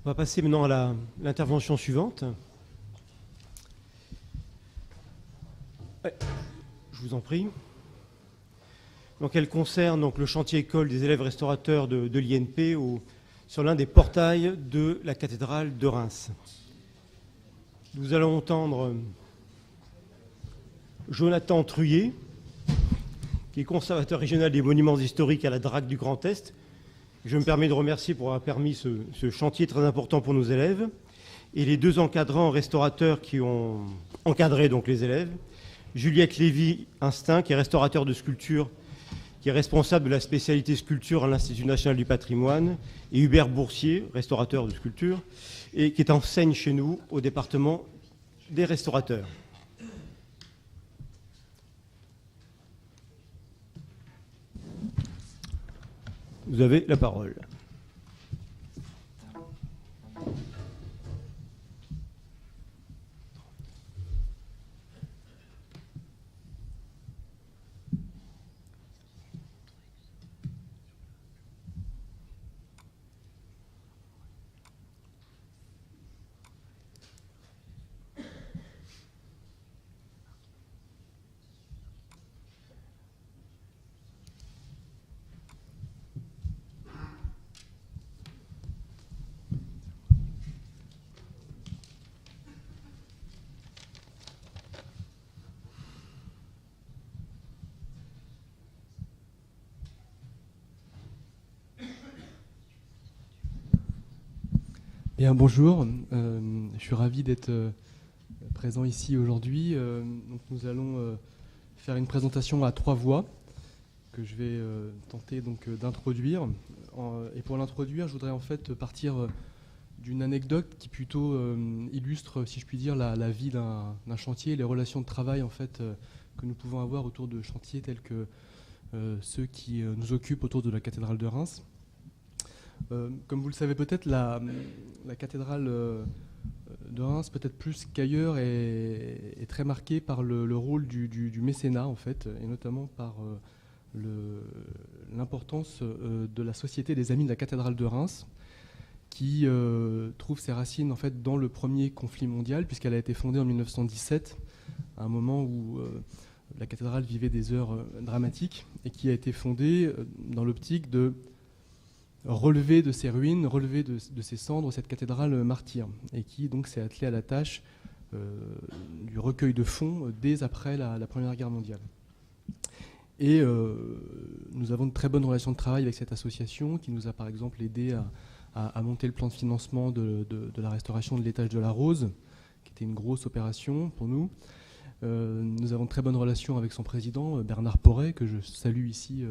va passer maintenant à l'intervention suivante. Ouais, je vous en prie. Donc, elle concerne donc, le chantier école des élèves restaurateurs de l'INP sur l'un des portails de la cathédrale de Reims. Nous allons entendre Jonathan Truyet, qui est conservateur régional des monuments historiques à la DRAC du Grand Est. Je me permets de remercier pour avoir permis ce chantier très important pour nos élèves, et les deux encadrants restaurateurs qui ont encadré donc les élèves, Juliette Lévy-Instinct, qui est restaurateur de sculpture, qui est responsable de la spécialité sculpture à l'Institut national du patrimoine, et Hubert Boursier, restaurateur de sculpture, et qui est enseigne chez nous au département des restaurateurs. Vous avez la parole. Bien, bonjour, je suis ravi d'être présent ici aujourd'hui. Donc nous allons faire une présentation à 3 voix que je vais tenter donc d'introduire. Et pour l'introduire, je voudrais en fait partir d'une anecdote qui plutôt illustre, si je puis dire, la vie d'un chantier, les relations de travail en fait que nous pouvons avoir autour de chantiers tels que ceux qui nous occupent autour de la cathédrale de Reims. Comme vous le savez peut-être, la cathédrale de Reims, peut-être plus qu'ailleurs, est très marquée par le rôle du mécénat, en fait, et notamment par l'importance de la Société des Amis de la cathédrale de Reims, qui trouve ses racines en fait, dans le premier conflit mondial, puisqu'elle a été fondée en 1917, à un moment où la cathédrale vivait des heures dramatiques, et qui a été fondée dans l'optique de relever de ses ruines, relever de ses cendres cette cathédrale martyre, et qui donc s'est attelée à la tâche du recueil de fonds dès après la Première Guerre mondiale. Et nous avons de très bonnes relations de travail avec cette association qui nous a par exemple aidé à monter le plan de financement de la restauration de l'étage de la Rose, qui était une grosse opération pour nous. Nous avons de très bonnes relations avec son président, Bernard Porret, que je salue ici,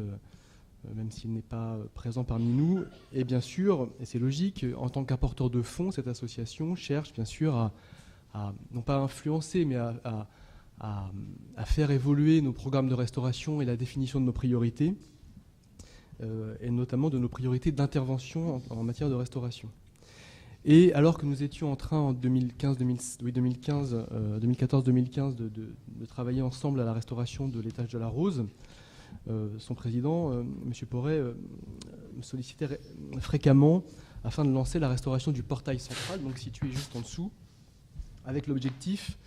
même s'il n'est pas présent parmi nous. Et bien sûr, et c'est logique, en tant qu'apporteur de fonds, cette association cherche bien sûr à non pas influencer, mais à faire évoluer nos programmes de restauration et la définition de nos priorités, et notamment de nos priorités d'intervention en matière de restauration. Et alors que nous étions en train en 2014-2015 de travailler ensemble à la restauration de l'étage de la Rose, son président, M. Porret, me sollicitait fréquemment afin de lancer la restauration du portail central, donc situé juste en dessous, avec l'objectif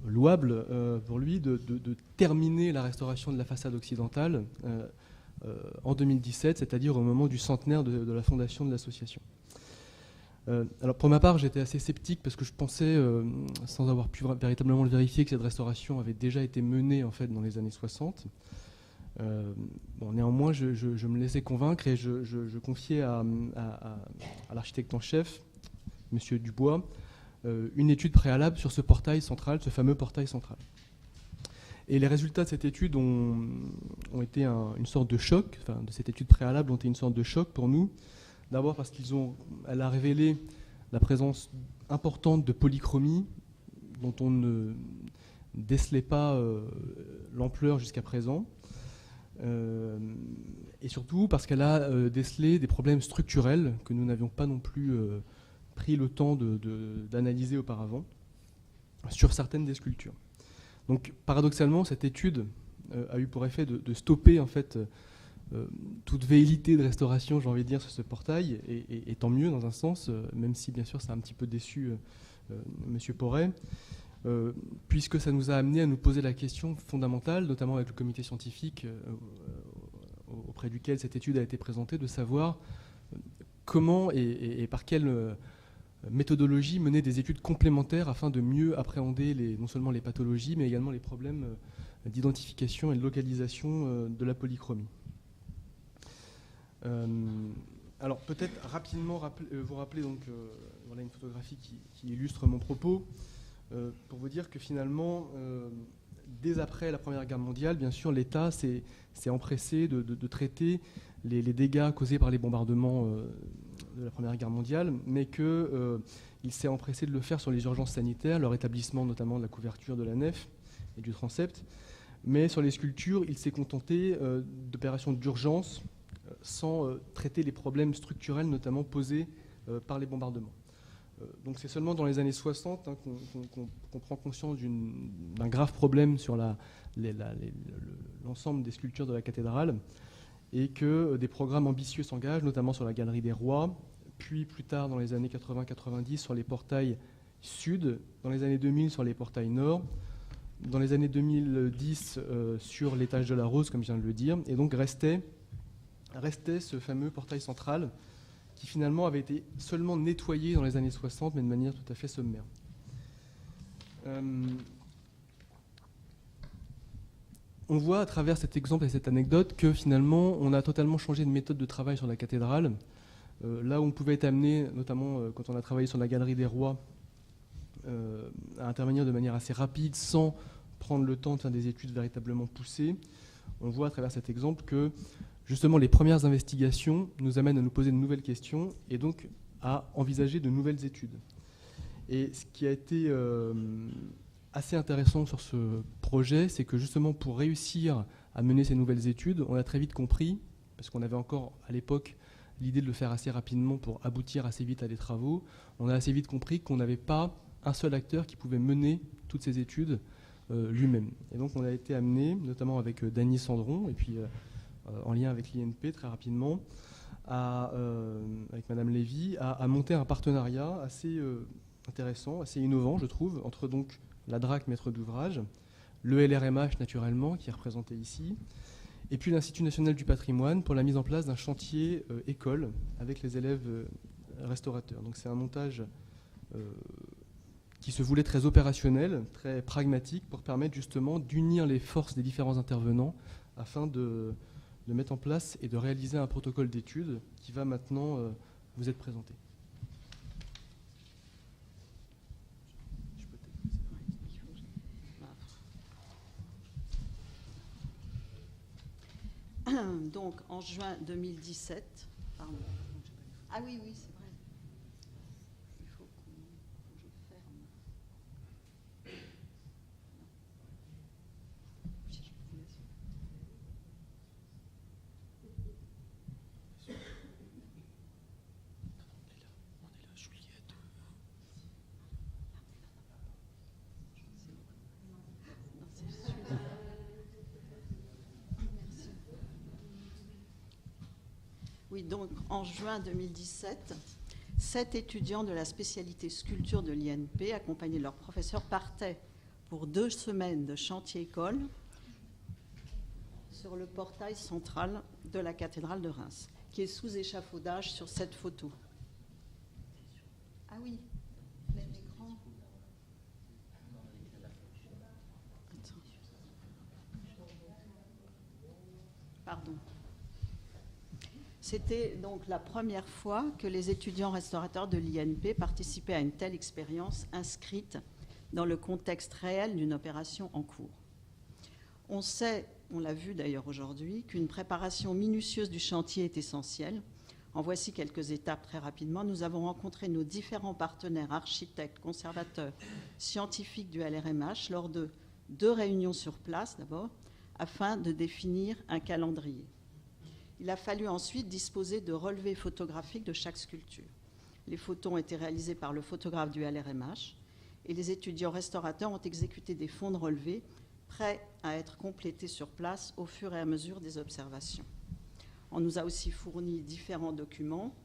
louable pour lui de terminer la restauration de la façade occidentale en 2017, c'est-à-dire au moment du centenaire de la fondation de l'association. Alors pour ma part, j'étais assez sceptique parce que je pensais, sans avoir pu véritablement le vérifier, que cette restauration avait déjà été menée en fait dans les années 60. Néanmoins, je me laissais convaincre et je confiais à l'architecte en chef, M. Dubois, une étude préalable sur ce portail central, ce fameux portail central. Et les résultats de cette étude ont été une sorte de choc, enfin de cette étude préalable ont été une sorte de choc pour nous. D'abord parce qu'elle a révélé la présence importante de polychromie dont on ne décelait pas l'ampleur jusqu'à présent. Et surtout parce qu'elle a décelé des problèmes structurels que nous n'avions pas non plus pris le temps d'analyser auparavant sur certaines des sculptures. Donc paradoxalement, cette étude a eu pour effet de stopper en fait toute velléité de restauration, j'ai envie de dire, sur ce portail, et tant mieux dans un sens, même si bien sûr ça a un petit peu déçu Monsieur Porret, puisque ça nous a amené à nous poser la question fondamentale, notamment avec le comité scientifique auprès duquel cette étude a été présentée, de savoir comment et par quelle méthodologie mener des études complémentaires afin de mieux appréhender non seulement les pathologies, mais également les problèmes d'identification et de localisation de la polychromie. Alors peut-être rapidement vous rappeler, donc, voilà une photographie qui illustre mon propos, pour vous dire que finalement, dès après la Première Guerre mondiale, bien sûr, l'État s'est empressé de traiter les dégâts causés par les bombardements de la Première Guerre mondiale, mais qu'il s'est empressé de le faire sur les urgences sanitaires, leur établissement notamment de la couverture de la nef et du transept. Mais sur les sculptures, il s'est contenté d'opérations d'urgence sans traiter les problèmes structurels notamment posés par les bombardements. Donc c'est seulement dans les années 60 qu'on prend conscience d'un grave problème sur l'ensemble des sculptures de la cathédrale, et que des programmes ambitieux s'engagent, notamment sur la Galerie des Rois, puis plus tard dans les années 80-90 sur les portails sud, dans les années 2000 sur les portails nord, dans les années 2010 sur l'étage de la Rose, comme je viens de le dire, et donc restait ce fameux portail central qui finalement avait été seulement nettoyé dans les années 60, mais de manière tout à fait sommaire. On voit à travers cet exemple et cette anecdote que finalement on a totalement changé de méthode de travail sur la cathédrale. Là où on pouvait être amené, notamment quand on a travaillé sur la Galerie des Rois, à intervenir de manière assez rapide sans prendre le temps de faire des études véritablement poussées, on voit à travers cet exemple que justement les premières investigations nous amènent à nous poser de nouvelles questions et donc à envisager de nouvelles études. Et ce qui a été assez intéressant sur ce projet, c'est que justement pour réussir à mener ces nouvelles études, on a très vite compris, parce qu'on avait encore à l'époque l'idée de le faire assez rapidement pour aboutir assez vite à des travaux, on a assez vite compris qu'on n'avait pas un seul acteur qui pouvait mener toutes ces études lui-même. Et donc on a été amené, notamment avec Dany Sandron, et puis en lien avec l'INP très rapidement, avec Madame Lévy, à monter un partenariat assez intéressant, assez innovant, je trouve, entre donc la DRAC, maître d'ouvrage, le LRMH naturellement, qui est représenté ici, et puis l'Institut national du patrimoine pour la mise en place d'un chantier école avec les élèves restaurateurs. Donc c'est un montage qui se voulait très opérationnel, très pragmatique, pour permettre justement d'unir les forces des différents intervenants afin de mettre en place et de réaliser un protocole d'études qui va maintenant vous être présenté. Donc, en juin 2017, pardon. Ah oui, oui, c'est vrai. Il faut que je ferme. Oui, donc en juin 2017, 7 étudiants de la spécialité sculpture de l'INP, accompagnés de leurs professeurs, partaient pour 2 semaines de chantier-école sur le portail central de la cathédrale de Reims, qui est sous échafaudage sur cette photo. Ah oui, l'écran. Pardon. C'était donc la première fois que les étudiants restaurateurs de l'INP participaient à une telle expérience inscrite dans le contexte réel d'une opération en cours. On sait, on l'a vu d'ailleurs aujourd'hui, qu'une préparation minutieuse du chantier est essentielle. En voici quelques étapes très rapidement. Nous avons rencontré nos différents partenaires, architectes, conservateurs, scientifiques du LRMH lors de 2 réunions sur place d'abord, afin de définir un calendrier. Il a fallu ensuite disposer de relevés photographiques de chaque sculpture. Les photos ont été réalisées par le photographe du LRMH et les étudiants restaurateurs ont exécuté des fonds de relevés prêts à être complétés sur place au fur et à mesure des observations. On nous a aussi fourni différents documents,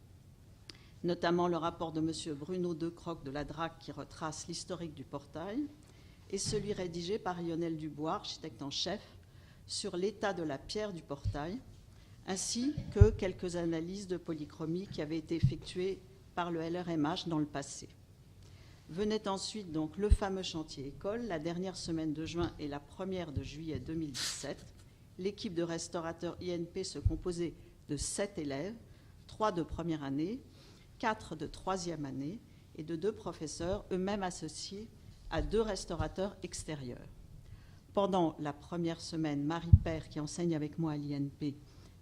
notamment le rapport de M. Bruno Decroc de la DRAC qui retrace l'historique du portail, et celui rédigé par Lionel Dubois, architecte en chef, sur l'état de la pierre du portail, ainsi que quelques analyses de polychromie qui avaient été effectuées par le LRMH dans le passé. Venait ensuite donc le fameux chantier école, la dernière semaine de juin et la première de juillet 2017. L'équipe de restaurateurs INP se composait de 7 élèves, 3 de première année, 4 de troisième année et de 2 professeurs, eux-mêmes associés à 2 restaurateurs extérieurs. Pendant la première semaine, Marie Père, qui enseigne avec moi à l'INP,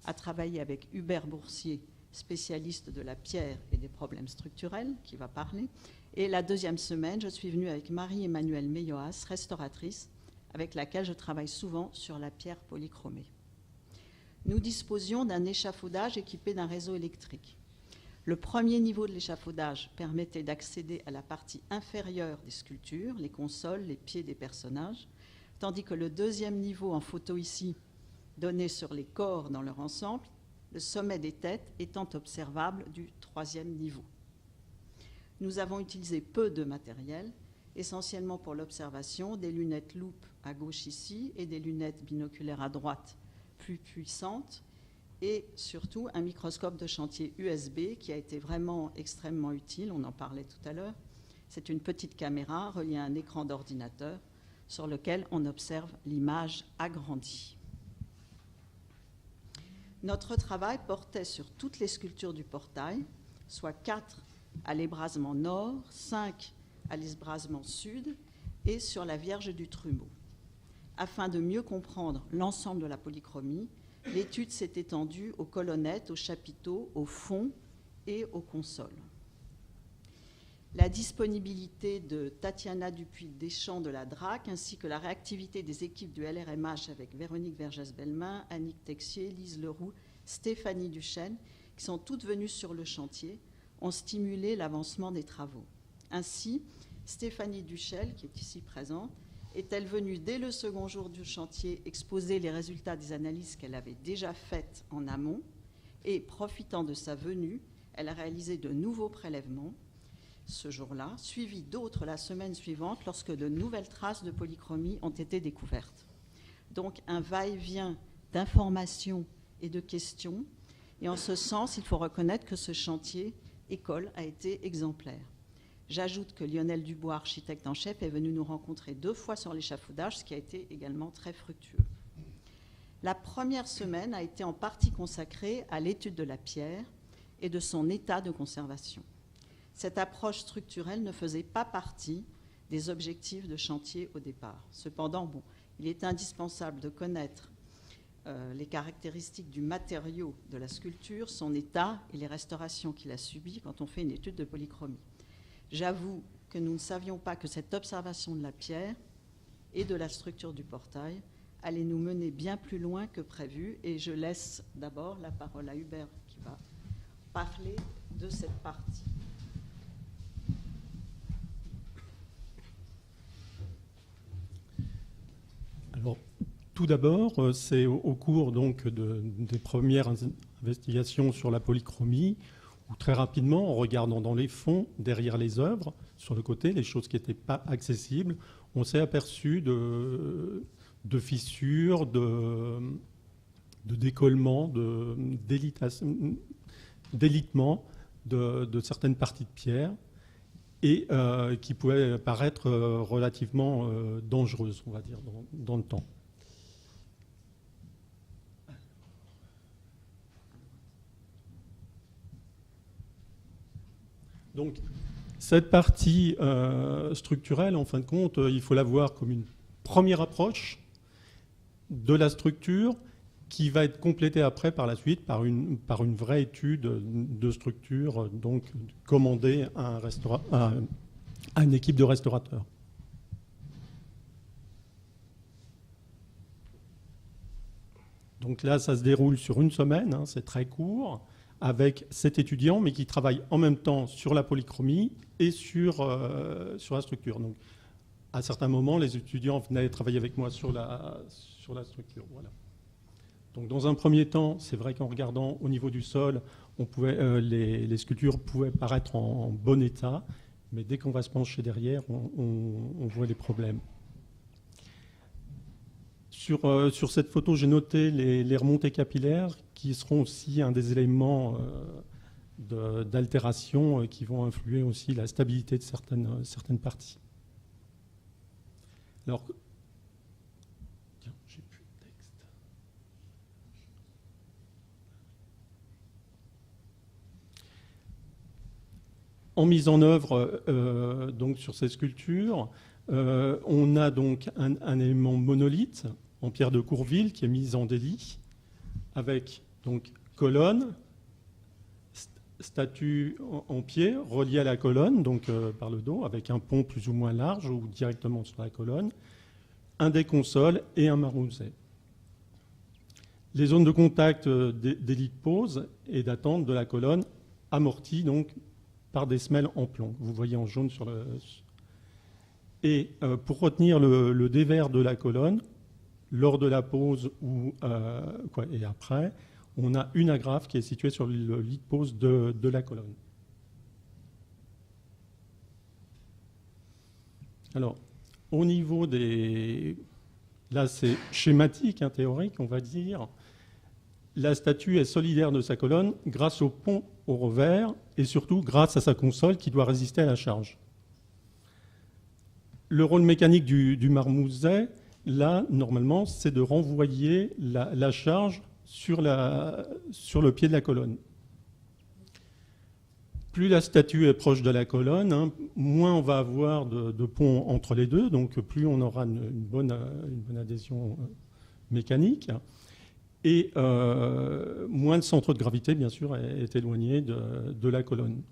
a travaillé avec Hubert Boursier, spécialiste de la pierre et des problèmes structurels, qui va parler. Et la deuxième semaine, je suis venue avec Marie-Emmanuelle Meyoas, restauratrice, avec laquelle je travaille souvent sur la pierre polychromée. Nous disposions d'un échafaudage équipé d'un réseau électrique. Le premier niveau de l'échafaudage permettait d'accéder à la partie inférieure des sculptures, les consoles, les pieds des personnages, tandis que le deuxième niveau, en photo ici, donnait sur les corps dans leur ensemble, le sommet des têtes étant observable du troisième niveau. Nous avons utilisé peu de matériel, essentiellement pour l'observation, des lunettes loupe à gauche ici et des lunettes binoculaires à droite plus puissantes, et surtout un microscope de chantier USB qui a été vraiment extrêmement utile, on en parlait tout à l'heure. C'est une petite caméra reliée à un écran d'ordinateur sur lequel on observe l'image agrandie. Notre travail portait sur toutes les sculptures du portail, soit 4 à l'ébrasement nord, 5 à l'ébrasement sud et sur la Vierge du Trumeau. Afin de mieux comprendre l'ensemble de la polychromie, l'étude s'est étendue aux colonnettes, aux chapiteaux, aux fonds et aux consoles. La disponibilité de Tatiana Dupuis-Deschamps de la DRAC ainsi que la réactivité des équipes du LRMH avec Véronique Vergès-Bellemin, Annick Texier, Lise Leroux, Stéphanie Duchesne, qui sont toutes venues sur le chantier, ont stimulé l'avancement des travaux. Ainsi, Stéphanie Duchel, qui est ici présente, est-elle venue dès le second jour du chantier exposer les résultats des analyses qu'elle avait déjà faites en amont et, profitant de sa venue, elle a réalisé de nouveaux prélèvements ce jour-là, suivi d'autres la semaine suivante lorsque de nouvelles traces de polychromie ont été découvertes. Donc un va-et-vient d'informations et de questions, et en ce sens, il faut reconnaître que ce chantier école a été exemplaire. J'ajoute que Lionel Dubois, architecte en chef, est venu nous rencontrer 2 fois sur l'échafaudage, ce qui a été également très fructueux. La première semaine a été en partie consacrée à l'étude de la pierre et de son état de conservation. Cette approche structurelle ne faisait pas partie des objectifs de chantier au départ. Cependant, il est indispensable de connaître les caractéristiques du matériau de la sculpture, son état et les restaurations qu'il a subies quand on fait une étude de polychromie. J'avoue que nous ne savions pas que cette observation de la pierre et de la structure du portail allait nous mener bien plus loin que prévu, et je laisse d'abord la parole à Hubert qui va parler de cette partie. Alors, tout d'abord, c'est au cours donc des premières investigations sur la polychromie où très rapidement, en regardant dans les fonds, derrière les œuvres, sur le côté, les choses qui n'étaient pas accessibles, on s'est aperçu de fissures, de décollements, d'élitement de certaines parties de pierre, et qui pouvaient paraître relativement dangereuses, on va dire, dans le temps. Donc, cette partie structurelle, en fin de compte, il faut la voir comme une première approche de la structure qui va être complétée après, par la suite, par une vraie étude de structure, donc commandée à une équipe de restaurateurs. Donc là, ça se déroule sur une semaine, hein, c'est très court, avec 7 étudiants, mais qui travaillent en même temps sur la polychromie et sur la structure. Donc, à certains moments, les étudiants venaient travailler avec moi sur la structure. Voilà. Donc, dans un premier temps, c'est vrai qu'en regardant au niveau du sol, les sculptures pouvaient paraître en bon état, mais dès qu'on va se pencher derrière, on voit les problèmes. Sur cette photo, j'ai noté les remontées capillaires qui seront aussi un des éléments d'altération qui vont influer aussi la stabilité de certaines parties. Alors, tiens, j'ai plus de texte. En mise en œuvre donc sur ces sculptures, on a donc un élément monolithe en pierre de Courville qui est mise en délit avec donc colonne, statue en pied reliée à la colonne donc par le dos avec un pont plus ou moins large ou directement sur la colonne, un déconsole et un marmouset. Les zones de contact des lits de pose et d'attente de la colonne amorties donc par des semelles en plomb. Vous voyez en jaune sur le... Et pour retenir le dévers de la colonne, lors de la pose et après, on a une agrafe qui est située sur le lit de pose de la colonne. Alors, au niveau des... Là, c'est schématique, théorique, on va dire. La statue est solidaire de sa colonne grâce au pont au revers et surtout grâce à sa console qui doit résister à la charge. Le rôle mécanique du marmouset, là, normalement, c'est de renvoyer la charge sur le pied de la colonne. Plus la statue est proche de la colonne, moins on va avoir de pont entre les deux, donc plus on aura une bonne adhésion mécanique. Et moins le centre de gravité, bien sûr, est éloigné de la colonne.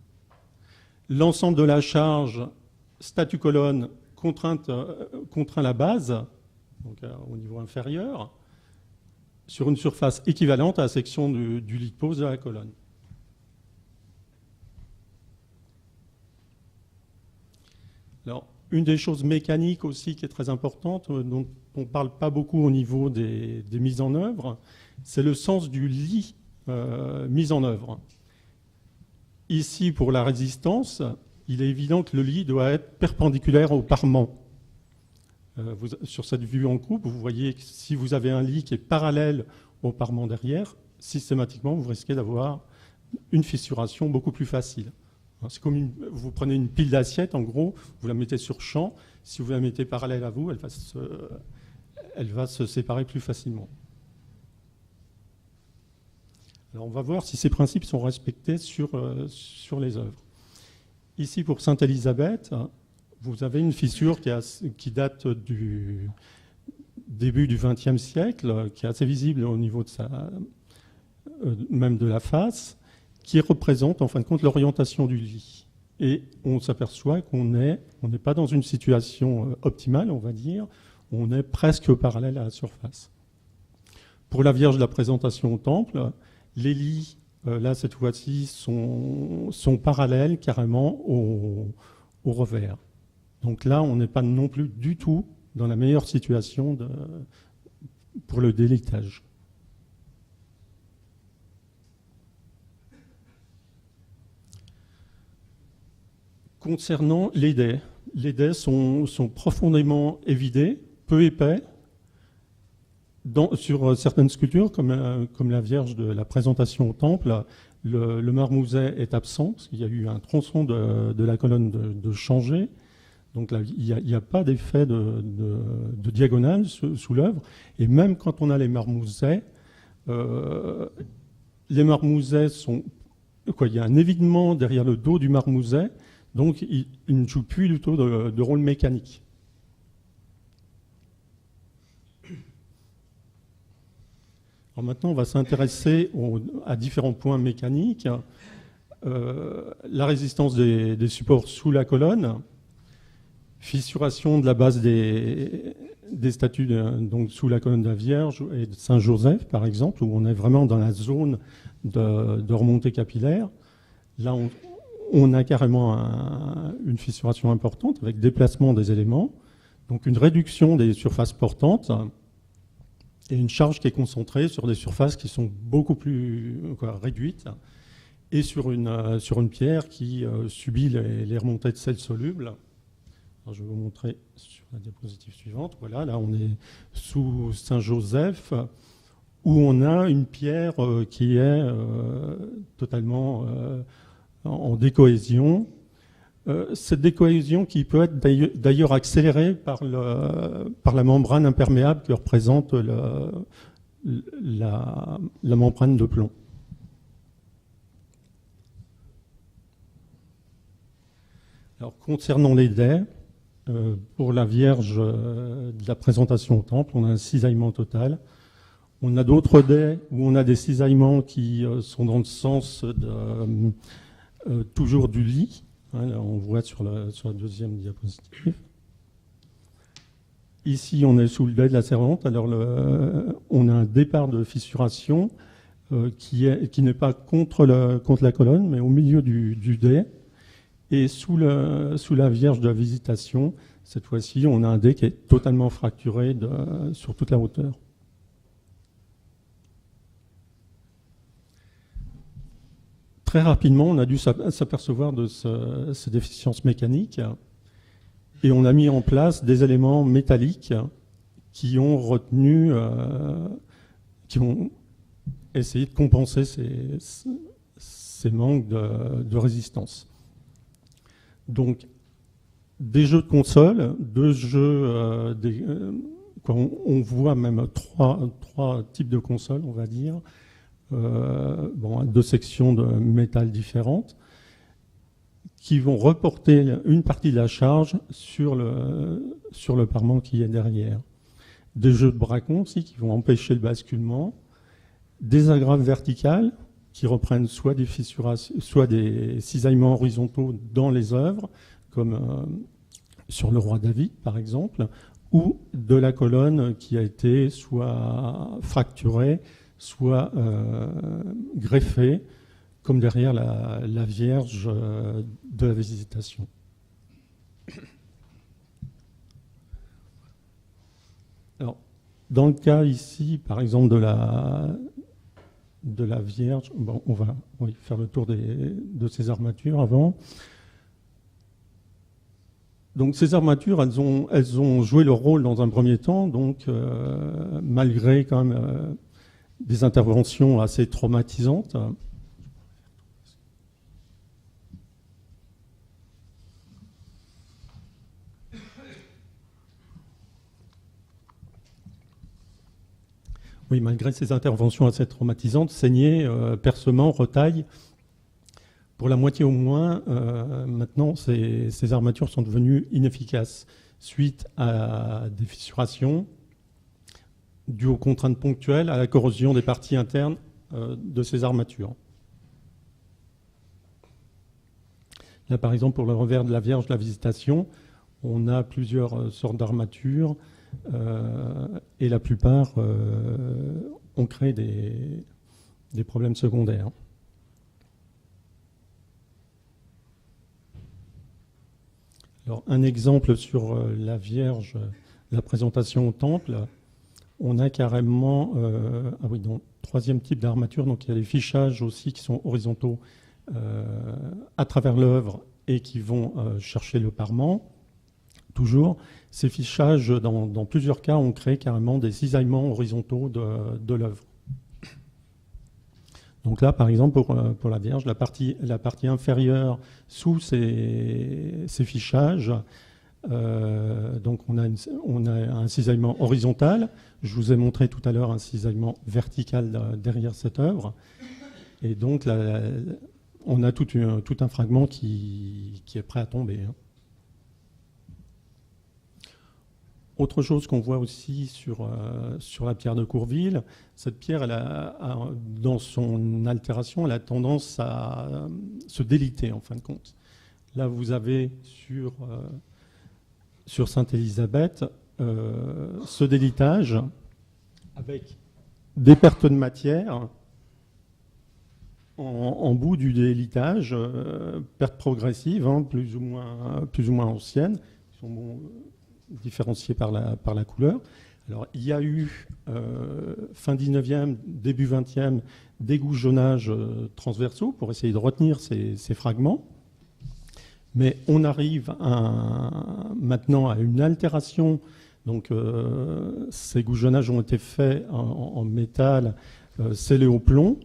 L'ensemble de la charge statue-colonne contraint la base, donc au niveau inférieur, sur une surface équivalente à la section du lit de pose de la colonne. Alors, une des choses mécaniques aussi qui est très importante, dont on ne parle pas beaucoup au niveau des mises en œuvre, c'est le sens du lit mis en œuvre. Ici, pour la résistance, il est évident que le lit doit être perpendiculaire au parement. Sur cette vue en coupe, vous voyez que si vous avez un lit qui est parallèle au parement derrière, systématiquement, vous risquez d'avoir une fissuration beaucoup plus facile. C'est comme vous prenez une pile d'assiettes, en gros, vous la mettez sur champ. Si vous la mettez parallèle à vous, elle va se séparer plus facilement. Alors, on va voir si ces principes sont respectés sur les œuvres. Ici, pour Sainte-Élisabeth, vous avez une fissure qui date du début du XXe siècle, qui est assez visible au niveau même de la face, qui représente en fin de compte l'orientation du lit. Et on s'aperçoit qu'on n'est pas dans une situation optimale, on va dire, on est presque parallèle à la surface. Pour la Vierge de la Présentation au Temple, les lits, là cette fois-ci, sont parallèles carrément au revers. Donc là, on n'est pas non plus du tout dans la meilleure situation pour le délitage. Concernant les dés sont profondément évidés, peu épais. Sur certaines sculptures, comme la Vierge de la Présentation au Temple, le marmouset est absent, parce qu'il y a eu un tronçon de la colonne de changer. Donc là, il n'y a pas d'effet de diagonale sous l'œuvre. Et même quand on a les marmousets sont... il y a un évidement derrière le dos du marmouset, donc il ne joue plus du tout de rôle mécanique. Alors maintenant, on va s'intéresser à différents points mécaniques. La résistance des supports sous la colonne, fissuration de la base des statues donc sous la colonne de la Vierge et de Saint-Joseph, par exemple, où on est vraiment dans la zone de remontée capillaire. Là, on a carrément une fissuration importante avec déplacement des éléments, donc une réduction des surfaces portantes. et une charge qui est concentrée sur des surfaces qui sont beaucoup plus réduites et sur une pierre qui subit les remontées de sel soluble. Alors, je vais vous montrer sur la diapositive suivante. Voilà, là on est sous Saint-Joseph, où on a une pierre qui est totalement en décohésion. Cette décohésion qui peut être d'ailleurs accélérée par la membrane imperméable que représente la membrane de plomb. Alors, concernant les dais, pour la Vierge de la présentation au temple, on a un cisaillement total. On a d'autres dais où on a des cisaillements qui sont dans le sens toujours du lit. Hein, là, on voit sur la deuxième diapositive. Ici, on est sous le dais de la servante. Alors, on a un départ de fissuration qui n'est pas contre la colonne, mais au milieu du dais. Et sous la Vierge de la Visitation, cette fois-ci, on a un dais qui est totalement fracturé sur toute la hauteur. Très rapidement, on a dû s'apercevoir de ces déficiences mécaniques et on a mis en place des éléments métalliques qui ont essayé de compenser ces manques de résistance. Donc, des jeux de console, on voit même trois types de consoles, on va dire. Deux sections de métal différentes qui vont reporter une partie de la charge sur le parement qui est derrière. Des jeux de bracons aussi qui vont empêcher le basculement. Des agrafes verticales qui reprennent soit des fissurations, soit des cisaillements horizontaux dans les œuvres, comme sur le roi David par exemple, ou de la colonne qui a été soit fracturée, soit greffée, comme derrière la Vierge de la Visitation. Alors, dans le cas ici, par exemple, de la Vierge, bon, on va faire le tour de ces armatures avant. Donc ces armatures, elles ont joué leur rôle dans un premier temps, donc malgré quand même des interventions assez traumatisantes. Oui, malgré ces interventions assez traumatisantes, saignées, percements, retailles, pour la moitié au moins, maintenant, ces armatures sont devenues inefficaces suite à des fissurations dues aux contraintes ponctuelles, à la corrosion des parties internes de ces armatures. Là, par exemple, pour le revers de la Vierge de la Visitation, on a plusieurs sortes d'armatures et la plupart ont créé des problèmes secondaires. Alors, un exemple sur la Vierge, la présentation au temple, on a carrément, donc, troisième type d'armature, donc il y a les fichages aussi qui sont horizontaux à travers l'œuvre et qui vont chercher le parement. Toujours, ces fichages, dans plusieurs cas, ont créé carrément des cisaillements horizontaux de l'œuvre. Donc là, par exemple, pour la Vierge, la partie inférieure sous ces fichages, donc on a un cisaillement horizontal. Je vous ai montré tout à l'heure un cisaillement vertical derrière cette œuvre. Et donc, là, on a tout un fragment qui est prêt à tomber. Autre chose qu'on voit aussi sur la pierre de Courville, cette pierre, dans son altération, elle a tendance à se déliter en fin de compte. Là, vous avez sur Sainte-Élisabeth ce délitage avec des pertes de matière en bout du délitage, pertes progressives, plus ou moins anciennes, qui sont différenciées par la couleur, Alors, il y a eu, fin 19e, début 20e, des goujonnages transversaux pour essayer de retenir ces fragments. Mais on arrive maintenant à une altération. Donc, ces goujonnages ont été faits en métal scellé au plomb.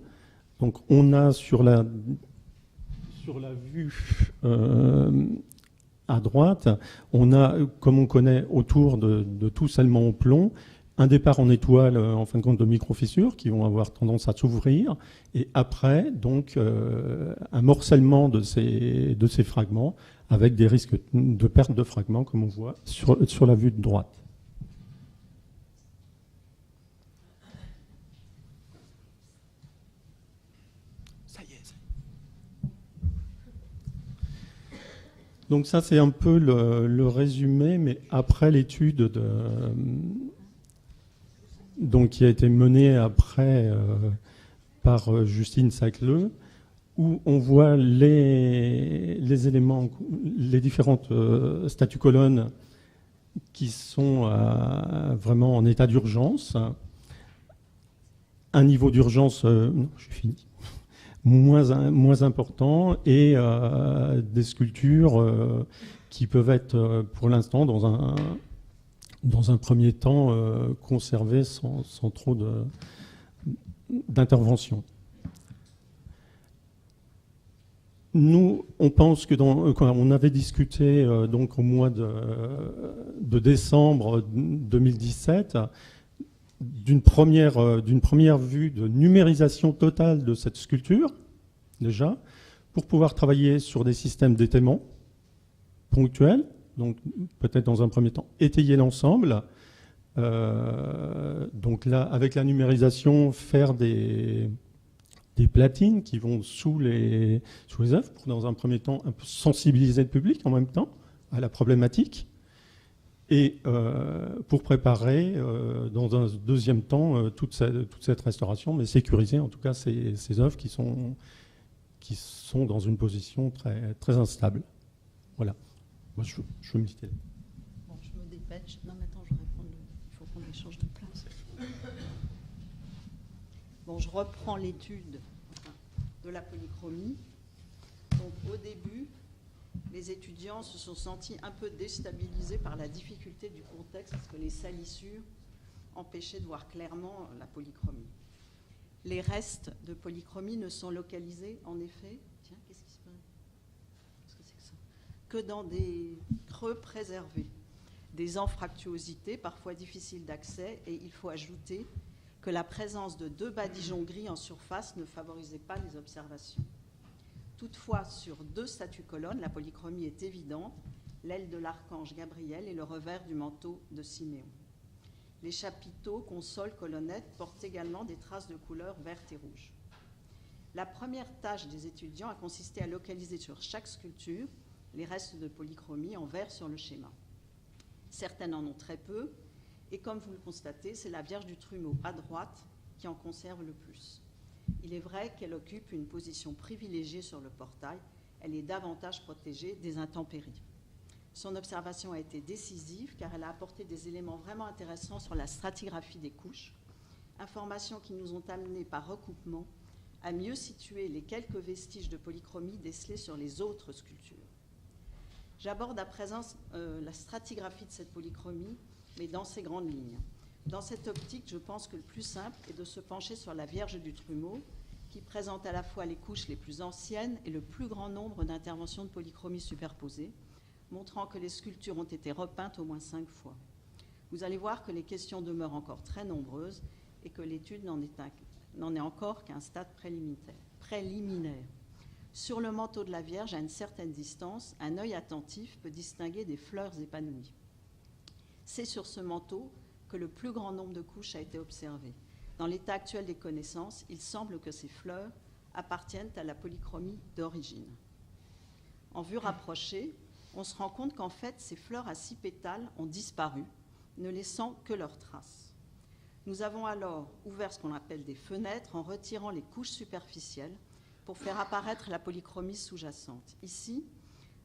Donc, on a sur la vue à droite, on a, comme on connaît autour de tout scellement au plomb, un départ en étoile, en fin de compte, de micro-fissures qui vont avoir tendance à s'ouvrir. Et après, donc, un morcellement de ces fragments avec des risques de perte de fragments, comme on voit sur la vue de droite. Ça y est. Donc ça, c'est un peu le résumé, mais après l'étude donc, qui a été menée après par Justine Sacleux, où on voit les éléments, les différentes statues-colonnes qui sont vraiment en état d'urgence. Un niveau d'urgence, non, je suis fini, moins important, et des sculptures qui peuvent être, pour l'instant, dans un premier temps, conservées sans trop d'intervention. Nous, on pense que quand on avait discuté donc au mois de décembre 2017 d'une première vue de numérisation totale de cette sculpture, déjà, pour pouvoir travailler sur des systèmes d'étaiement ponctuels, donc peut-être dans un premier temps étayer l'ensemble, donc là, avec la numérisation, faire des platines qui vont sous les œuvres, pour dans un premier temps un peu sensibiliser le public en même temps à la problématique, et pour préparer dans un deuxième temps toute cette restauration, mais sécuriser en tout cas ces œuvres qui sont dans une position très, très instable. Voilà. Moi, je veux me quitter. Bon, je me dépêche. Non, mais attends, je réponds. Il faut qu'on échange de place. Bon, je reprends l'étude de la polychromie. Donc, au début, les étudiants se sont sentis un peu déstabilisés par la difficulté du contexte, parce que les salissures empêchaient de voir clairement la polychromie. Les restes de polychromie ne sont localisés, en effet, tiens, qu'est-ce qui se passe? Qu'est-ce que c'est que ça? Que dans des creux préservés, des anfractuosités parfois difficiles d'accès, et il faut ajouter que la présence de 2 badigeons gris en surface ne favorisait pas les observations. Toutefois, sur 2 statues-colonnes, la polychromie est évidente, l'aile de l'archange Gabriel et le revers du manteau de Siméon. Les chapiteaux, consoles, colonnettes portent également des traces de couleur verte et rouge. La première tâche des étudiants a consisté à localiser sur chaque sculpture les restes de polychromie en vert sur le schéma. Certaines en ont très peu, et comme vous le constatez, c'est la Vierge du Trumeau à droite qui en conserve le plus. Il est vrai qu'elle occupe une position privilégiée sur le portail, elle est davantage protégée des intempéries. Son observation a été décisive car elle a apporté des éléments vraiment intéressants sur la stratigraphie des couches, informations qui nous ont amenés par recoupement à mieux situer les quelques vestiges de polychromie décelés sur les autres sculptures. J'aborde à présent la stratigraphie de cette polychromie, mais dans ses grandes lignes. Dans cette optique, je pense que le plus simple est de se pencher sur la Vierge du Trumeau, qui présente à la fois les couches les plus anciennes et le plus grand nombre d'interventions de polychromie superposées, montrant que les sculptures ont été repeintes au moins 5 fois. Vous allez voir que les questions demeurent encore très nombreuses et que l'étude n'en est encore qu'à un stade préliminaire. Sur le manteau de la Vierge, à une certaine distance, un œil attentif peut distinguer des fleurs épanouies. C'est sur ce manteau que le plus grand nombre de couches a été observé. Dans l'état actuel des connaissances, il semble que ces fleurs appartiennent à la polychromie d'origine. En vue rapprochée, on se rend compte qu'en fait, ces fleurs à 6 pétales ont disparu, ne laissant que leurs traces. Nous avons alors ouvert ce qu'on appelle des fenêtres en retirant les couches superficielles pour faire apparaître la polychromie sous-jacente. Ici,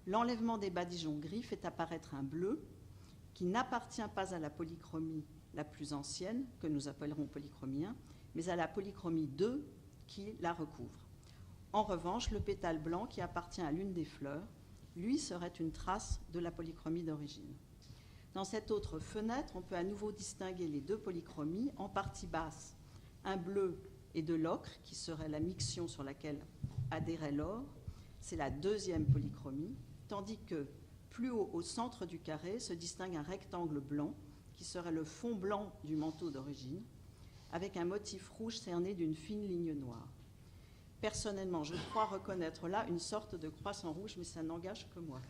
l'enlèvement des badigeons gris fait apparaître un bleu qui n'appartient pas à la polychromie la plus ancienne, que nous appellerons polychromie 1, mais à la polychromie 2 qui la recouvre. En revanche, le pétale blanc qui appartient à l'une des fleurs, lui, serait une trace de la polychromie d'origine. Dans cette autre fenêtre, on peut à nouveau distinguer les deux polychromies, en partie basse, un bleu et de l'ocre, qui serait la miction sur laquelle adhérait l'or, c'est la deuxième polychromie, tandis que plus haut, au centre du carré, se distingue un rectangle blanc, qui serait le fond blanc du manteau d'origine, avec un motif rouge cerné d'une fine ligne noire. Personnellement, je crois reconnaître là une sorte de croissant rouge, mais ça n'engage que moi.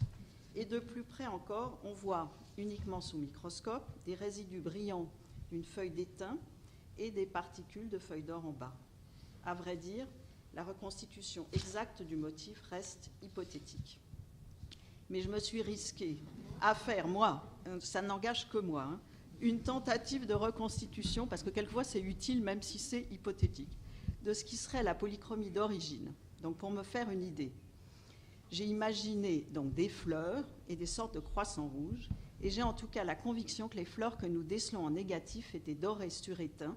Et de plus près encore, on voit uniquement sous microscope des résidus brillants d'une feuille d'étain et des particules de feuilles d'or en bas. À vrai dire, la reconstitution exacte du motif reste hypothétique. Mais je me suis risquée à faire, moi, ça n'engage que moi, une tentative de reconstitution, parce que quelquefois c'est utile même si c'est hypothétique, de ce qui serait la polychromie d'origine. Donc pour me faire une idée, j'ai imaginé donc des fleurs et des sortes de croissants rouges, et j'ai en tout cas la conviction que les fleurs que nous décelons en négatif étaient dorées sur étain,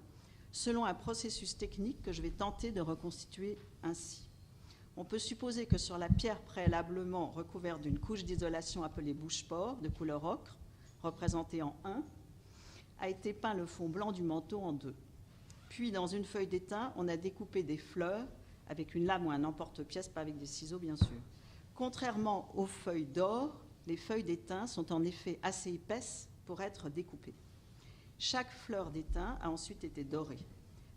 selon un processus technique que je vais tenter de reconstituer ainsi. On peut supposer que sur la pierre préalablement recouverte d'une couche d'isolation appelée bouche-port, de couleur ocre, représentée en 1, a été peint le fond blanc du manteau en 2. Puis, dans une feuille d'étain, on a découpé des fleurs avec une lame ou un emporte-pièce, pas avec des ciseaux, bien sûr. Contrairement aux feuilles d'or, les feuilles d'étain sont en effet assez épaisses pour être découpées. Chaque fleur d'étain a ensuite été dorée.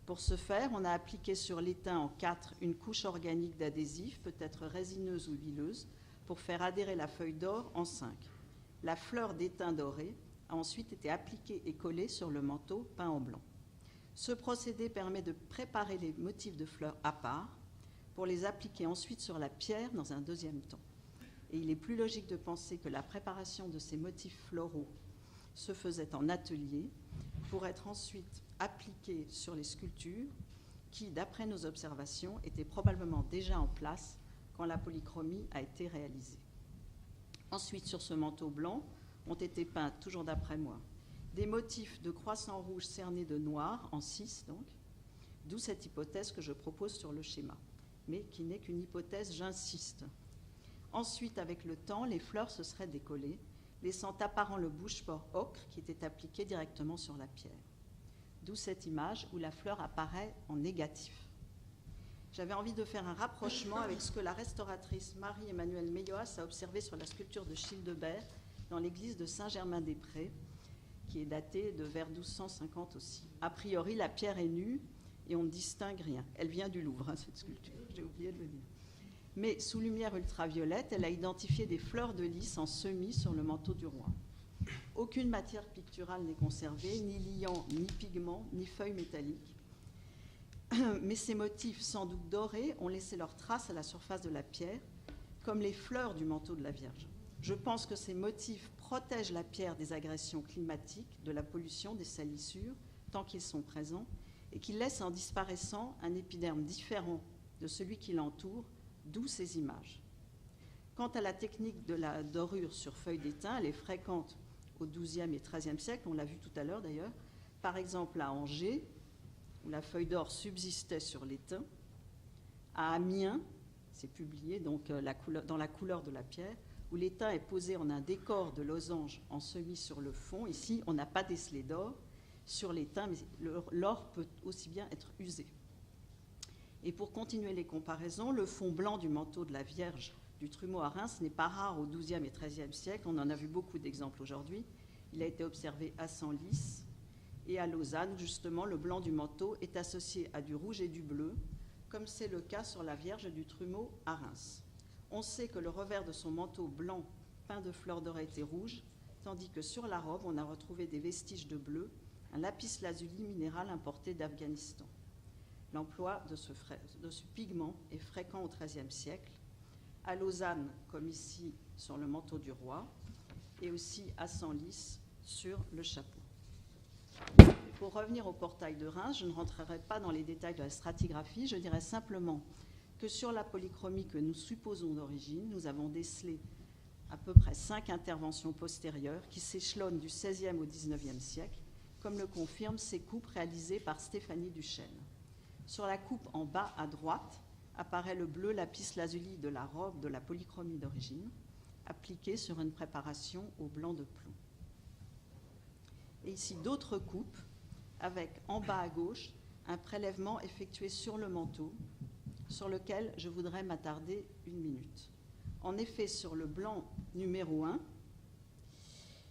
Pour ce faire, on a appliqué sur l'étain en 4 une couche organique d'adhésif, peut-être résineuse ou huileuse, pour faire adhérer la feuille d'or en 5. La fleur d'étain dorée a ensuite été appliquée et collée sur le manteau peint en blanc. Ce procédé permet de préparer les motifs de fleurs à part pour les appliquer ensuite sur la pierre dans un deuxième temps. Et il est plus logique de penser que la préparation de ces motifs floraux se faisait en atelier pour être ensuite appliquée sur les sculptures qui, d'après nos observations, étaient probablement déjà en place quand la polychromie a été réalisée. Ensuite, sur ce manteau blanc, ont été peints, toujours d'après moi, des motifs de croissants rouges cernés de noir, en 6 donc, d'où cette hypothèse que je propose sur le schéma, mais qui n'est qu'une hypothèse, j'insiste. Ensuite, avec le temps, les fleurs se seraient décollées, laissant apparent le bouche-port ocre qui était appliqué directement sur la pierre. D'où cette image où la fleur apparaît en négatif. J'avais envie de faire un rapprochement avec ce que la restauratrice Marie-Emmanuelle Meilloas a observé sur la sculpture de Childebert dans l'église de Saint-Germain-des-Prés, qui est datée de vers 1250 aussi. A priori, la pierre est nue et on ne distingue rien. Elle vient du Louvre, cette sculpture, j'ai oublié de le dire. Mais sous lumière ultraviolette, elle a identifié des fleurs de lys en semis sur le manteau du roi. Aucune matière picturale n'est conservée, ni liant, ni pigment, ni feuilles métalliques. Mais ces motifs, sans doute dorés, ont laissé leurs traces à la surface de la pierre, comme les fleurs du manteau de la Vierge. Je pense que ces motifs protègent la pierre des agressions climatiques, de la pollution, des salissures, tant qu'ils sont présents, et qu'ils laissent en disparaissant un épiderme différent de celui qui l'entoure, d'où ces images. Quant à la technique de la dorure sur feuille d'étain, elle est fréquente au XIIe et XIIIe siècle, on l'a vu tout à l'heure d'ailleurs, par exemple à Angers, où la feuille d'or subsistait sur l'étain, à Amiens, c'est publié donc dans la couleur de la pierre, où l'étain est posé en un décor de losange en semis sur le fond. Ici, on n'a pas décelé d'or sur l'étain, mais l'or peut aussi bien être usé. Et pour continuer les comparaisons, le fond blanc du manteau de la Vierge du Trumeau à Reims n'est pas rare au XIIe et XIIIe siècle. On en a vu beaucoup d'exemples aujourd'hui. Il a été observé à Senlis et à Lausanne, où justement le blanc du manteau est associé à du rouge et du bleu, comme c'est le cas sur la Vierge du Trumeau à Reims. On sait que le revers de son manteau blanc peint de fleurs dorées était rouge, tandis que sur la robe, on a retrouvé des vestiges de bleu, un lapis-lazuli minéral importé d'Afghanistan. L'emploi de ce pigment est fréquent au XIIIe siècle, à Lausanne, comme ici sur le manteau du roi, et aussi à Senlis sur le chapeau. Pour revenir au portail de Reims, je ne rentrerai pas dans les détails de la stratigraphie, je dirais simplement que sur la polychromie que nous supposons d'origine, nous avons décelé à peu près 5 interventions postérieures qui s'échelonnent du XVIe au XIXe siècle comme le confirment ces coupes réalisées par Stéphanie Duchesne. Sur la coupe en bas à droite apparaît le bleu lapis lazuli de la robe de la polychromie d'origine, appliquée sur une préparation au blanc de plomb. Et ici d'autres coupes, avec en bas à gauche un prélèvement effectué sur le manteau, sur lequel je voudrais m'attarder une minute. En effet, sur le blanc numéro 1,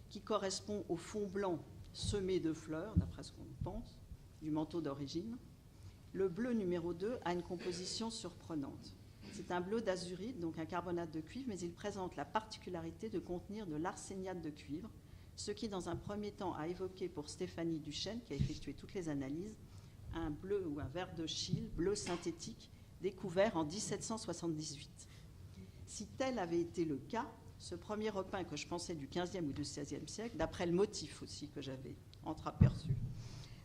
qui correspond au fond blanc semé de fleurs, d'après ce qu'on pense, du manteau d'origine, le bleu numéro 2 a une composition surprenante. C'est un bleu d'azurite, donc un carbonate de cuivre, mais il présente la particularité de contenir de l'arséniate de cuivre, ce qui, dans un premier temps, a évoqué pour Stéphanie Duchesne, qui a effectué toutes les analyses, un bleu ou un vert de Chine, bleu synthétique, découvert en 1778. Si tel avait été le cas, ce premier repeint que je pensais du XVe ou du XVIe siècle, d'après le motif aussi que j'avais entreaperçu,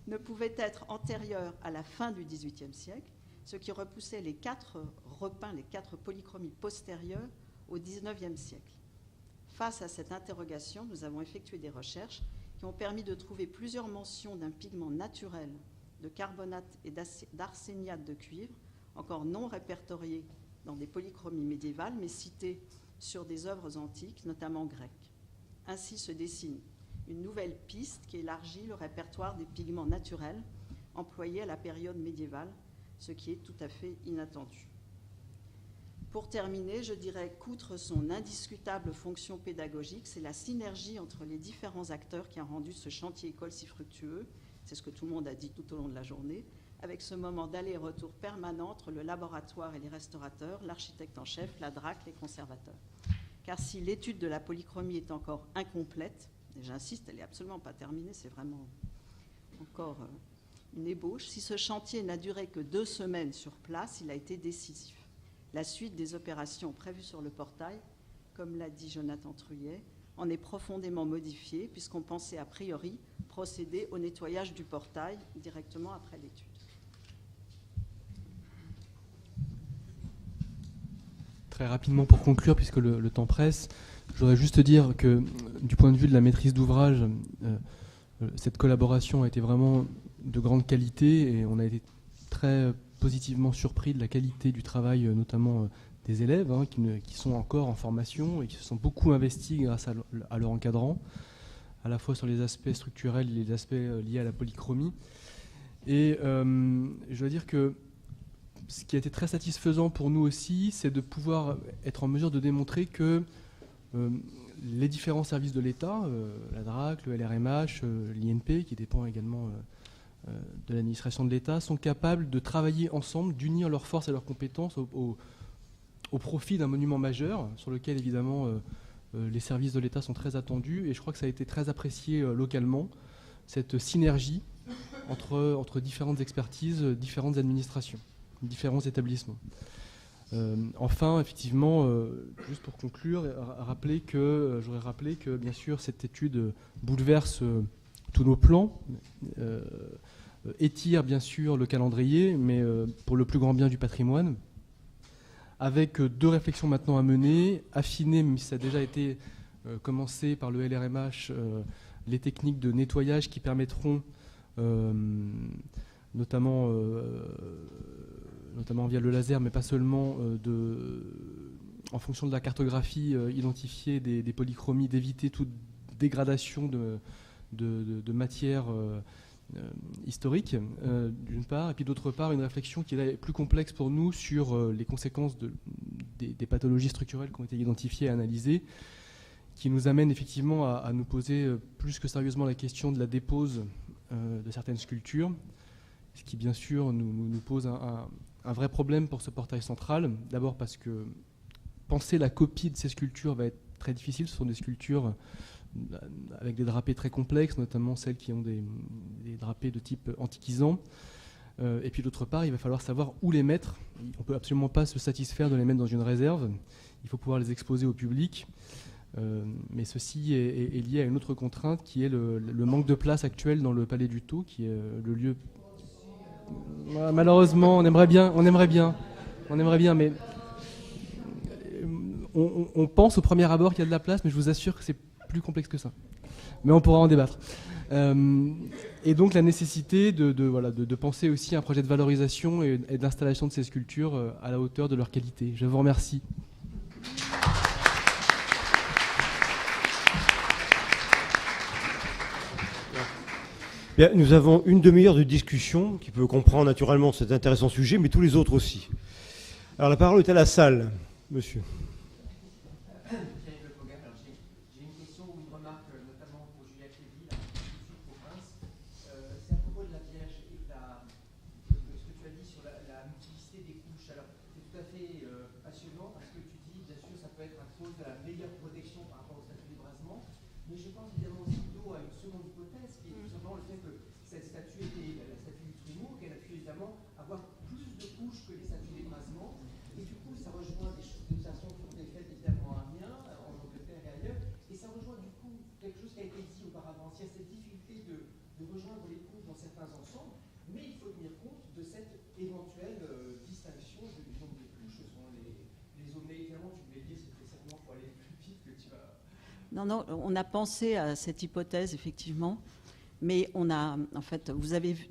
ne pouvait être antérieur à la fin du XVIIIe siècle, ce qui repoussait les 4 repeints, les 4 polychromies postérieures au XIXe siècle. Face à cette interrogation, nous avons effectué des recherches qui ont permis de trouver plusieurs mentions d'un pigment naturel de carbonate et d'arséniate de cuivre, encore non répertorié dans des polychromies médiévales, mais cité sur des œuvres antiques, notamment grecques. Ainsi se dessine une nouvelle piste qui élargit le répertoire des pigments naturels employés à la période médiévale, ce qui est tout à fait inattendu. Pour terminer, je dirais qu'outre son indiscutable fonction pédagogique, c'est la synergie entre les différents acteurs qui a rendu ce chantier école si fructueux, c'est ce que tout le monde a dit tout au long de la journée, avec ce moment d'aller-retour permanent entre le laboratoire et les restaurateurs, l'architecte en chef, la DRAC, les conservateurs. Car si l'étude de la polychromie est encore incomplète, et j'insiste, elle n'est absolument pas terminée, c'est vraiment encore une ébauche, si ce chantier n'a duré que 2 semaines sur place, il a été décisif. La suite des opérations prévues sur le portail, comme l'a dit Jonathan Truyet, en est profondément modifiée, puisqu'on pensait a priori procéder au nettoyage du portail directement après l'étude. Très rapidement pour conclure, puisque le temps presse, je voudrais juste dire que du point de vue de la maîtrise d'ouvrage, cette collaboration a été vraiment de grande qualité et on a été très positivement surpris de la qualité du travail, notamment des élèves qui sont encore en formation et qui se sont beaucoup investis grâce à leur encadrant, à la fois sur les aspects structurels et les aspects liés à la polychromie. Et je dois dire que ce qui a été très satisfaisant pour nous aussi, c'est de pouvoir être en mesure de démontrer que les différents services de l'État, la DRAC, le LRMH, l'INP, qui dépend également de l'administration de l'État, sont capables de travailler ensemble, d'unir leurs forces et leurs compétences au profit d'un monument majeur, sur lequel évidemment les services de l'État sont très attendus. Et je crois que ça a été très apprécié localement, cette synergie entre différentes expertises, différentes administrations, différents établissements. Enfin, effectivement, juste pour conclure, j'aurais rappelé que, bien sûr, cette étude bouleverse tous nos plans, étire, bien sûr, le calendrier, mais pour le plus grand bien du patrimoine, avec 2 réflexions maintenant à mener, affiner, même si ça a déjà été commencé par le LRMH, les techniques de nettoyage qui permettront, notamment via le laser, mais pas seulement, en fonction de la cartographie, identifier des polychromies, d'éviter toute dégradation de matière historique, d'une part, et puis d'autre part, une réflexion qui est plus complexe pour nous sur les conséquences des pathologies structurelles qui ont été identifiées et analysées, qui nous amène effectivement à nous poser plus que sérieusement la question de la dépose de certaines sculptures, ce qui bien sûr nous pose un vrai problème pour ce portail central. D'abord parce que penser la copie de ces sculptures va être très difficile. Ce sont des sculptures avec des drapés très complexes, notamment celles qui ont des drapés de type antiquisant. Et puis d'autre part, il va falloir savoir où les mettre. On ne peut absolument pas se satisfaire de les mettre dans une réserve. Il faut pouvoir les exposer au public. Mais ceci est lié à une autre contrainte qui est le manque de place actuel dans le Palais du Tau, qui est le lieu... Malheureusement, on aimerait bien, mais on pense au premier abord qu'il y a de la place, mais je vous assure que c'est plus complexe que ça. Mais on pourra en débattre. Et donc la nécessité de penser aussi à un projet de valorisation et d'installation de ces sculptures à la hauteur de leur qualité. Je vous remercie. Bien, nous avons une demi-heure de discussion qui peut comprendre naturellement cet intéressant sujet, mais tous les autres aussi. Alors la parole est à la salle, monsieur. J'ai une question ou une remarque, notamment pour Juliette Lévy, la province. C'est à propos de la Vierge et ce que tu as dit sur la multiplicité des couches. Alors, c'est tout à fait passionnant parce que tu dis, bien sûr, ça peut être à cause de la meilleure protection par rapport au statut d'ébrasement, mais je pense évidemment aussi à une seconde hypothèse qui est tout simplement le fait que cette statue était la statue du Trumeau, qu'elle a pu évidemment avoir plus de couches que les statues d'ébrasement. Et du coup, ça rejoint des observations qui ont été faites évidemment à Amiens, en Angleterre et ailleurs, et ça rejoint du coup quelque chose qui a été dit auparavant. Il y a cette difficulté de rejoindre les couches dans certains ensembles, mais il faut tenir compte de cette éventuelle distinction du nombre de couches selon les zones. Mais évidemment, tu voulais dire, c'était certainement pour aller plus vite que tu vas... Non, on a pensé à cette hypothèse, effectivement, mais on a, en fait, vous avez vu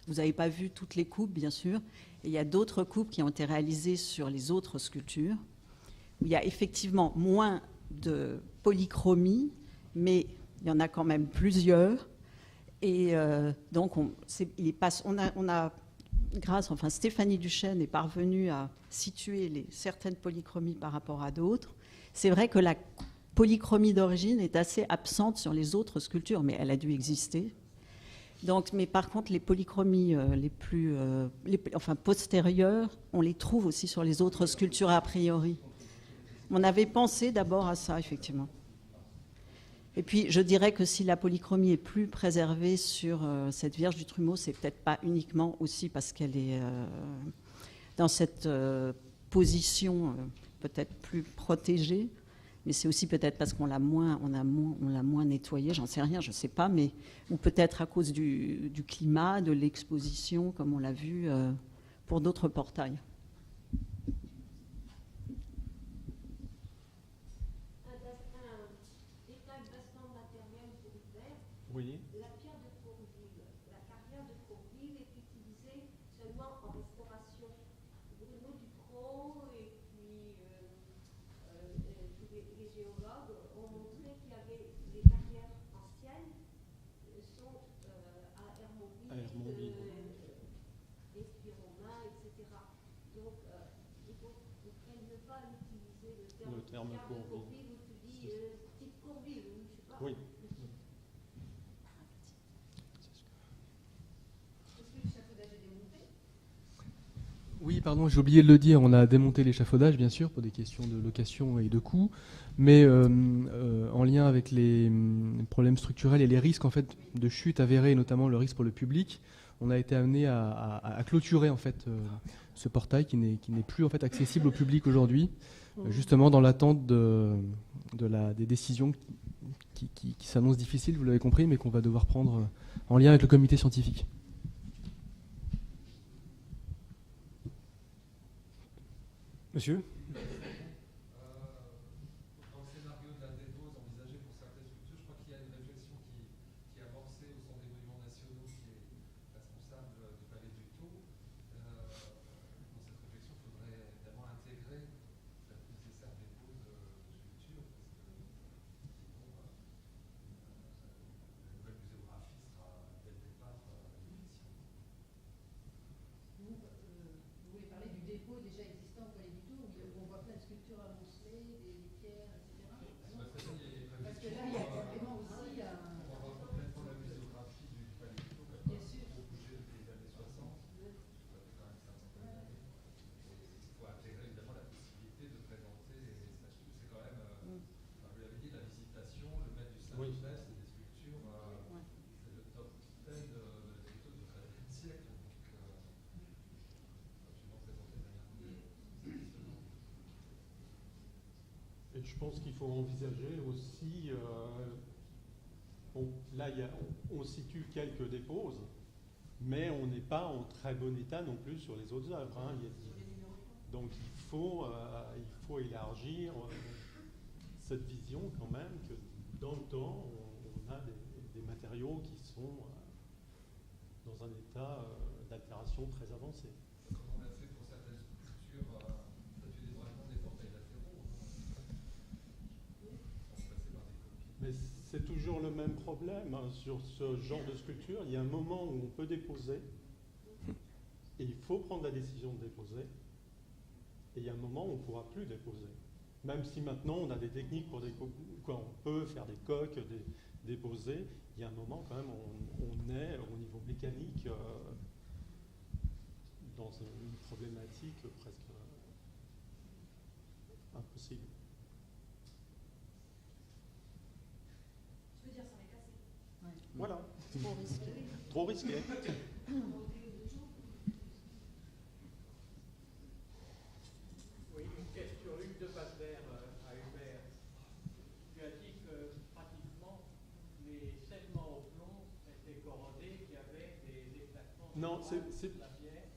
vous n'avez pas vu toutes les coupes, bien sûr, et il y a d'autres coupes qui ont été réalisées sur les autres sculptures, où il y a effectivement moins de polychromie, mais il y en a quand même plusieurs, et donc Stéphanie Duchesne est parvenue à situer certaines polychromies par rapport à d'autres. C'est vrai que la polychromie d'origine est assez absente sur les autres sculptures, mais elle a dû exister. Donc, mais par contre, les polychromies postérieures, on les trouve aussi sur les autres sculptures a priori. On avait pensé d'abord à ça, effectivement. Et puis, je dirais que si la polychromie est plus préservée sur cette Vierge du Trumeau, c'est peut-être pas uniquement aussi parce qu'elle est dans cette position peut-être plus protégée, mais c'est aussi peut-être parce qu'on l'a moins nettoyée, j'en sais rien, je ne sais pas, mais ou peut-être à cause du climat, de l'exposition, comme on l'a vu pour d'autres portails. Oui. La pierre de Courville, la carrière de Courville est utilisée seulement en restauration. Bruno Ducrot et puis les géologues ont montré qu'il y avait les carrières anciennes sont à Hermonville, l'Esprit romain, etc. Donc il faut ne pas utiliser le terme Courville où tu dis type Courville, je ne sais pas. Oui. Oui, pardon, j'ai oublié de le dire, on a démonté l'échafaudage, bien sûr, pour des questions de location et de coût, mais en lien avec les problèmes structurels et les risques en fait, de chute avérés, notamment le risque pour le public, on a été amené à clôturer en fait, ce portail qui n'est plus en fait, accessible au public aujourd'hui, justement dans l'attente des décisions qui s'annoncent difficiles, vous l'avez compris, mais qu'on va devoir prendre en lien avec le comité scientifique. Monsieur ? Dans le scénario de la dépose envisagée pour certaines structures, je crois qu'il y a une réflexion qui est amorcée au Centre des monuments nationaux, qui est responsable du Palais du Tau. Dans cette réflexion, il faudrait évidemment intégrer la plus nécessaire dépose de sculptures, parce que sinon, la nouvelle muséographie sera dès le départ difficile. Vous voulez parler du dépôt déjà existant au Palais du Tour, où on voit plein de sculptures amoncelées, des pierres, etc. Parce que là, il y a carrément aussi un... On voit complètement la muséographie du Palais du Tour, qui a beaucoup bougé depuis les années 60. Ça fait quand même 50 années. Il faut intégrer évidemment la possibilité de présenter les statues. C'est quand même, vous l'avez dit, la visitation, le maître du Saint-Lucas, c'est des sculptures, c'est le top 10 de la photo du XIIIe siècle. Et je pense qu'il faut envisager aussi, là on situe quelques déposes, mais on n'est pas en très bon état non plus sur les autres œuvres. Hein. Donc il faut élargir cette vision quand même que dans le temps on a des matériaux qui sont dans un état d'altération très avancé. Comme on l'a fait pour certaines sculptures, statue des dragons, des portails latéraux, sans passer par des copies. Mais c'est toujours le même problème hein, sur ce genre de sculpture. Il y a un moment où on peut déposer, et il faut prendre la décision de déposer, et il y a un moment où on ne pourra plus déposer. Même si maintenant on a des techniques pour on peut faire des coques, déposer, il y a un moment quand même on est au niveau mécanique dans une problématique presque impossible. Je veux dire, ça m'est cassé. Ouais. Voilà. Trop risqué. Trop risqué. Oui, une question, Hugues de Pasbert à Hubert. Tu as dit que pratiquement les segments au plomb étaient corrodés, qu'il y avait des éclatements. Non,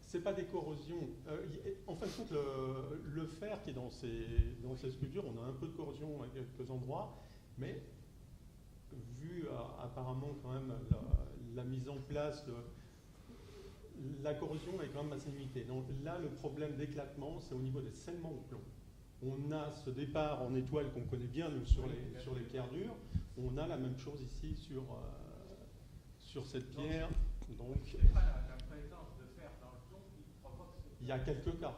c'est pas des corrosions. En fin de compte, le fer qui est dans ces sculptures, on a un peu de corrosion à quelques endroits, mais vu apparemment quand même la mise en place, la corrosion est quand même assez limitée. Donc là, le problème d'éclatement, c'est au niveau des scellements au plomb. On a ce départ en étoile qu'on connaît bien nous, sur les pierres dures. On a la même chose ici sur cette pierre. Donc, c'est pas la présence de fer dans le plomb qui provoque ce. il y a quelques cas.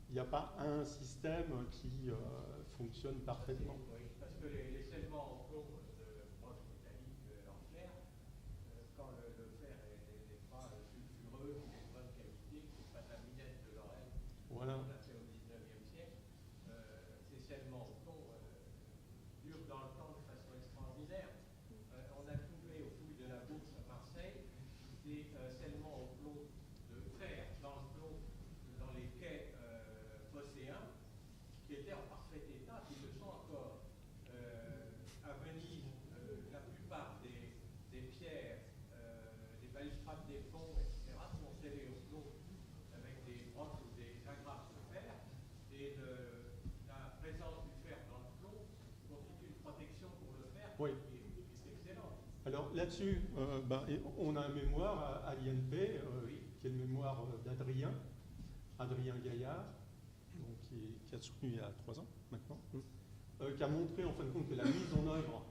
Il n'y a pas un système qui fonctionne parfaitement. Oui, parce que les scellements au plomb de broche métallique en fer, quand le fer n'est pas sulfureux ou de bonne qualité, c'est pas la minette de Lorraine, Voilà. on l'a fait au 19e siècle, ces scellements au plomb durent dans le temps de façon extraordinaire. On a trouvé au fouilles de la Bourse à Marseille des scellements au plomb de fer dans le plomb, dans les quais phocéens, qui étaient en parfait état, qui le sont encore. À Venise, la plupart des pierres, des balustrades des ponts, etc., sont scellées au plomb avec des broches ou des agrafes de fer, et la présence du fer dans le plomb constitue une protection pour le fer Oui. qui est excellente. Alors là-dessus, on a un mémoire à l'INP, qui est le mémoire d'Adrien Gaillard, donc, qui a soutenu il y a 3 ans maintenant, qui a montré en fin de compte que la mise en œuvre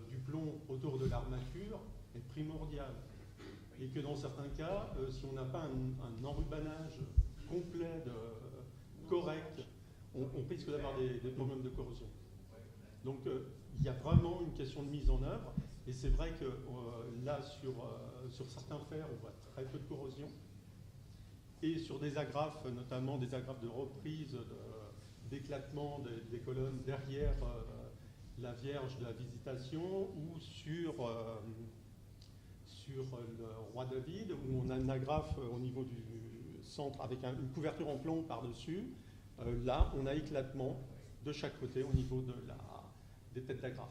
du plomb autour de l'armature est primordiale. Et que dans certains cas, si on n'a pas un enrubanage complet, correct, on risque d'avoir des problèmes de corrosion. Donc il y a vraiment une question de mise en œuvre. Et c'est vrai que là, sur certains fers, on voit très peu de corrosion. Et sur des agrafes, notamment des agrafes de reprise, d'éclatement des colonnes derrière la Vierge de la Visitation, ou sur le Roi David, où on a une agrafe au niveau du centre avec une couverture en plomb par-dessus. Là, on a éclatement de chaque côté au niveau des têtes d'agrafe.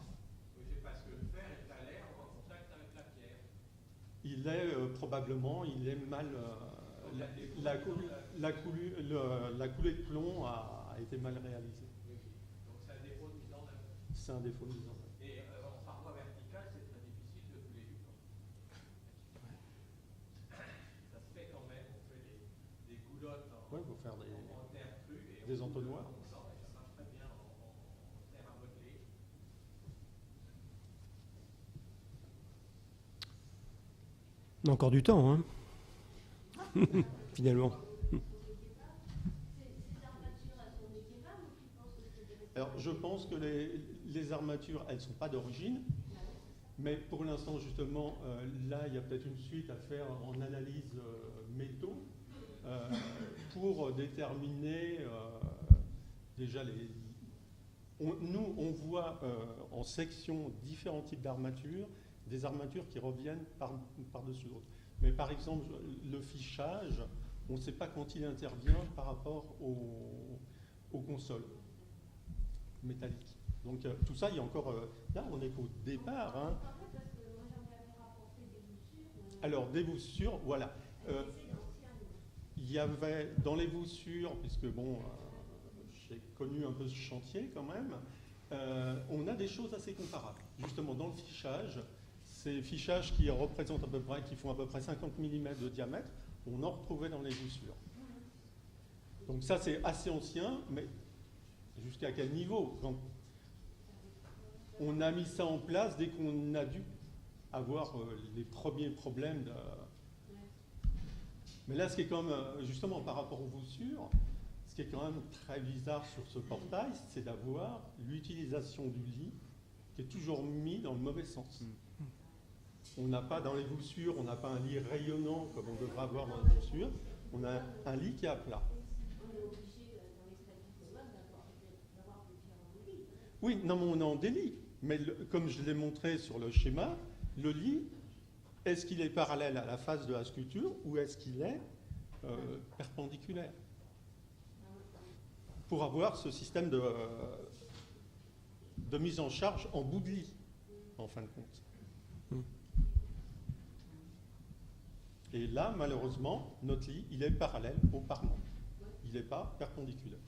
Oui, c'est parce que le fer est à l'air en contact avec la pierre. Il est probablement, il est mal. La coulée de plomb a été mal réalisée. Oui. Donc c'est un défaut de mise en œuvre. C'est un défaut de mise en œuvre. Et en paroi verticale, c'est très difficile de couler du plomb. Ça se fait quand même, on fait des goulottes en terre crue et des entonnoirs. on sent et ça marche très bien en terre à modeler. On a encore du temps, hein. Finalement. Alors, je pense que les armatures, elles ne sont pas d'origine, mais pour l'instant, justement, là, il y a peut-être une suite à faire en analyse métaux pour déterminer déjà nous, on voit en section différents types d'armatures, des armatures qui reviennent par-dessus l'autre. Mais par exemple, le fichage, on ne sait pas quand il intervient par rapport aux consoles métalliques. Donc tout ça, il y a encore... là, on est qu'au départ. Hein. Alors, des voussures, voilà. Il y avait dans les voussures, puisque bon, j'ai connu un peu ce chantier quand même, on a des choses assez comparables. Justement, dans le fichage, ces fichages qui représentent à peu près, qui font à peu près 50 mm de diamètre, on en retrouvait dans les voussures. Donc ça, c'est assez ancien, mais jusqu'à quel niveau? Quand on a mis ça en place dès qu'on a dû avoir les premiers problèmes de... Mais là, ce qui est quand même, justement, par rapport aux voussures, ce qui est quand même très bizarre sur ce portail, c'est d'avoir l'utilisation du lit qui est toujours mis dans le mauvais sens. On n'a pas dans les voussures, on n'a pas un lit rayonnant comme on devrait avoir dans les voussures, on a un lit qui est à plat. Oui, non, mais on est en délit. Mais comme je l'ai montré sur le schéma, le lit, est-ce qu'il est parallèle à la face de la sculpture ou est-ce qu'il est perpendiculaire? Pour avoir ce système de mise en charge en bout de lit, en fin de compte. Et là, malheureusement, notre lit, il est parallèle au parement. Il n'est pas perpendiculaire.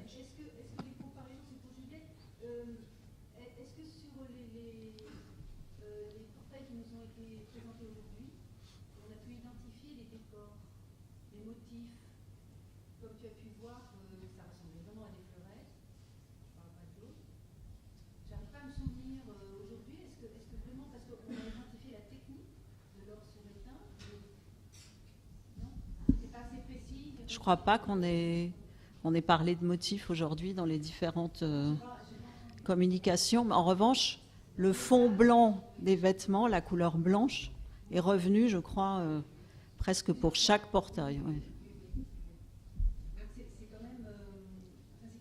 Est-ce que les comparaisons, c'est pour Juliette, est-ce que sur les portails qui nous ont été présentés aujourd'hui, on a pu identifier les décors, les motifs? Comme tu as pu voir, ça ressemblait vraiment à des fleurettes. Je parle pas de l'eau. J'arrive pas à me souvenir aujourd'hui. Est-ce que vraiment, parce qu'on a identifié la technique de l'or sur étain, non? C'est pas assez précis. Je ne crois pas qu'on ait parlé de motifs aujourd'hui dans les différentes communications. Mais en revanche, le fond blanc des vêtements, la couleur blanche, est revenu, je crois, presque pour chaque portail. Oui. C'est quand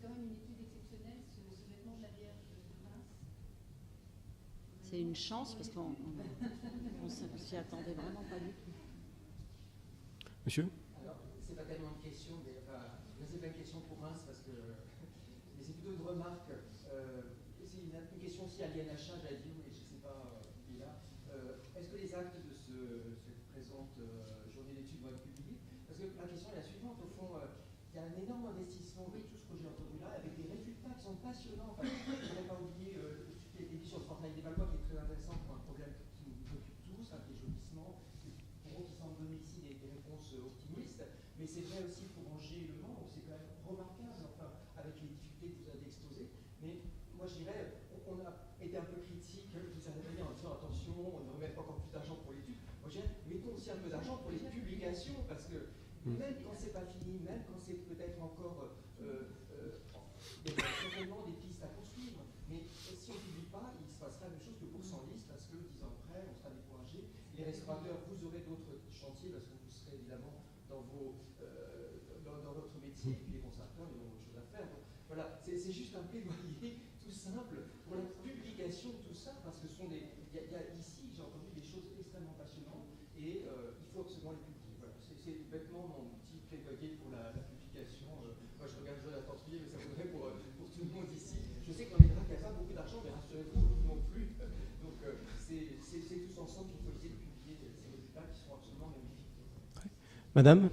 même une étude exceptionnelle, ce vêtement de la Vierge de Reims. C'est une chance parce qu'on s'y attendait vraiment pas du tout. Monsieur? Alors, c'est pas tellement une question, c'est pas une question pour Reims, parce que mais c'est plutôt une remarque. C'est une question aussi à l'INHA, j'allais dire, mais je ne sais pas qui est là. Est-ce que les actes de cette présente journée d'études vont être publiés? Parce que la question est la suivante, au fond, il y a un énorme investissement, oui, tout ce que j'ai entendu là, avec des résultats qui sont passionnants. Enfin, je ne voudrais pas oublier l'édition de Portail des Valois qui est très intéressant pour un problème qui nous occupe tous, hein, qui est jolissement, pour qui semble donner ici des réponses optimistes. Mais c'est vrai aussi pour Angers et Le Mans, c'est quand même remarquable, enfin, avec les difficultés que vous avez exposées. Mais moi, je dirais, on a été un peu critique, vous avez dit en disant attention, on ne remet pas encore plus d'argent pour l'étude. Moi, je dirais, mettons aussi un peu d'argent pour les publications, parce que même quand c'est pas fini, même quand c'est peut-être encore certainement des pistes à poursuivre, mais si on ne publie pas, il se passera la même chose que pour Senlis, parce que 10 ans après, on sera découragé. Les restaurateurs, vous aurez d'autres chantiers, parce que vous serez évidemment dans votre métier, et puis les conservateurs, ils ont autre chose à faire. Donc, voilà, c'est juste un plaidoyer tout simple pour la publication de tout ça, parce que ce sont il y a ici, j'ai entendu des choses extrêmement passionnantes, et il faut absolument les publier. Voilà, c'est bêtement mon petit plaidoyer pour la publication. Moi, je regarde Jonathan Trier, mais ça vaudrait pour tout le monde ici. Je sais qu'on est là, qu'il n'y a pas beaucoup d'argent, mais rassurez-vous, vous non plus. Donc, c'est tous ensemble qu'il faut essayer de publier ces résultats qui sont absolument magnifiques. Madame?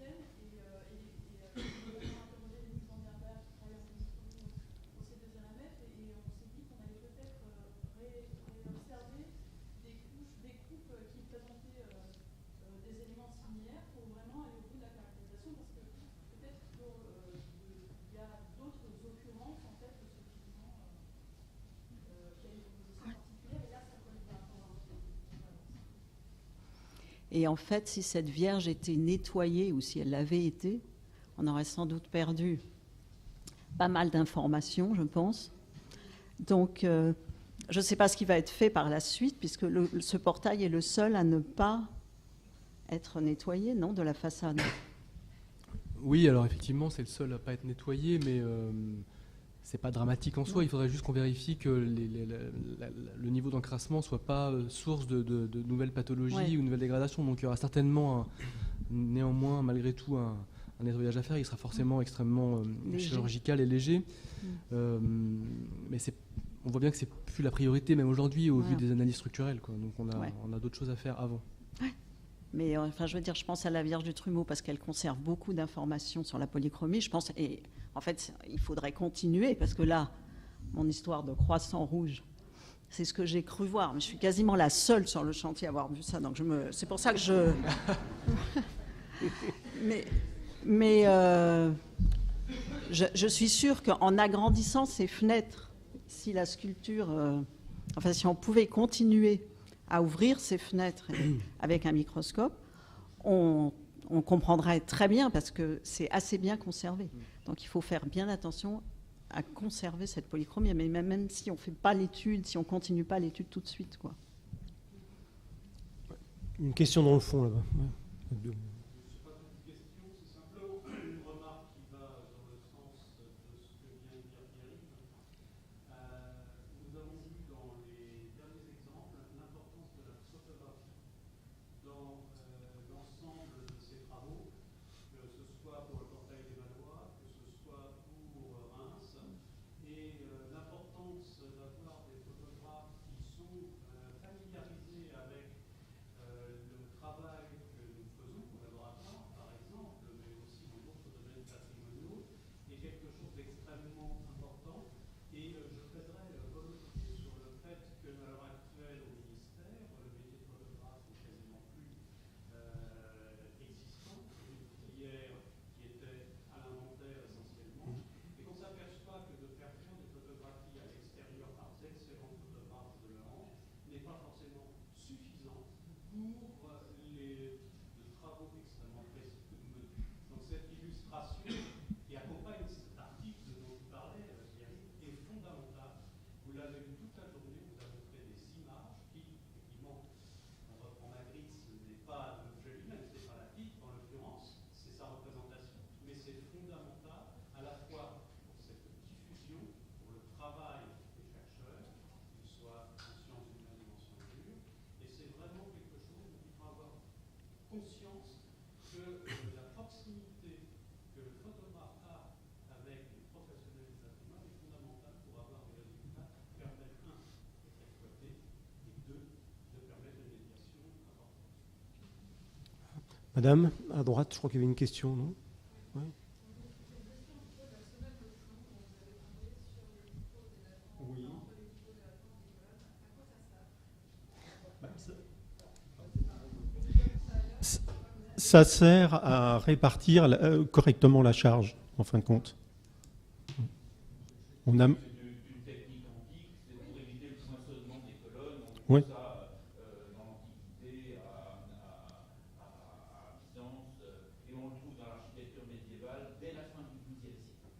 ancienne et on a interrogé Denis Van der Berg qui travaille en physique au C2RMF et on s'est dit qu'on allait peut-être réobserver des coupes qui présentaient des éléments similaires pour vraiment aller au bout de la caractérisation parce que peut-être qu'il y a d'autres occurrences en fait de ce pigment qui a une composition particulière et là ça colle pas. Et en fait, si cette vierge était nettoyée ou si elle l'avait été, on aurait sans doute perdu pas mal d'informations, je pense. Donc, je ne sais pas ce qui va être fait par la suite, puisque ce portail est le seul à ne pas être nettoyé, non, de la façade. Oui, alors effectivement, c'est le seul à ne pas être nettoyé, mais c'est pas dramatique en soi. Il faudrait juste qu'on vérifie que le niveau d'encrassement soit pas source de nouvelles pathologies ou nouvelles dégradations. Donc il y aura certainement néanmoins, malgré tout, un nettoyage à faire. Il sera forcément extrêmement chirurgical et léger. Mais on voit bien que c'est plus la priorité, même aujourd'hui, au vu des analyses structurelles, quoi. Donc on a d'autres choses à faire avant. Ouais. Mais enfin, je veux dire, je pense à la Vierge du Trumeau parce qu'elle conserve beaucoup d'informations sur la polychromie. Je pense, et en fait, il faudrait continuer parce que là, mon histoire de croissant rouge, c'est ce que j'ai cru voir. Mais je suis quasiment la seule sur le chantier à avoir vu ça. Donc c'est pour ça que je. mais je suis sûre qu'en agrandissant ces fenêtres, si la sculpture, si on pouvait continuer à ouvrir ces fenêtres avec un microscope, on comprendrait très bien parce que c'est assez bien conservé. Donc il faut faire bien attention à conserver cette polychromie, mais même si on ne fait pas l'étude, si on ne continue pas l'étude tout de suite, quoi. Une question dans le fond, là-bas. Ouais. Madame, à droite, je crois qu'il y avait une question, non? Ouais. Oui. Ça sert à répartir correctement la charge, en fin de compte. On a... Une technique antique, c'est pour éviter le poinçonnement des colonnes. Oui. Ça, dans l'Antiquité, à Byzance, et on le trouve dans l'architecture médiévale dès la fin du XIIe siècle.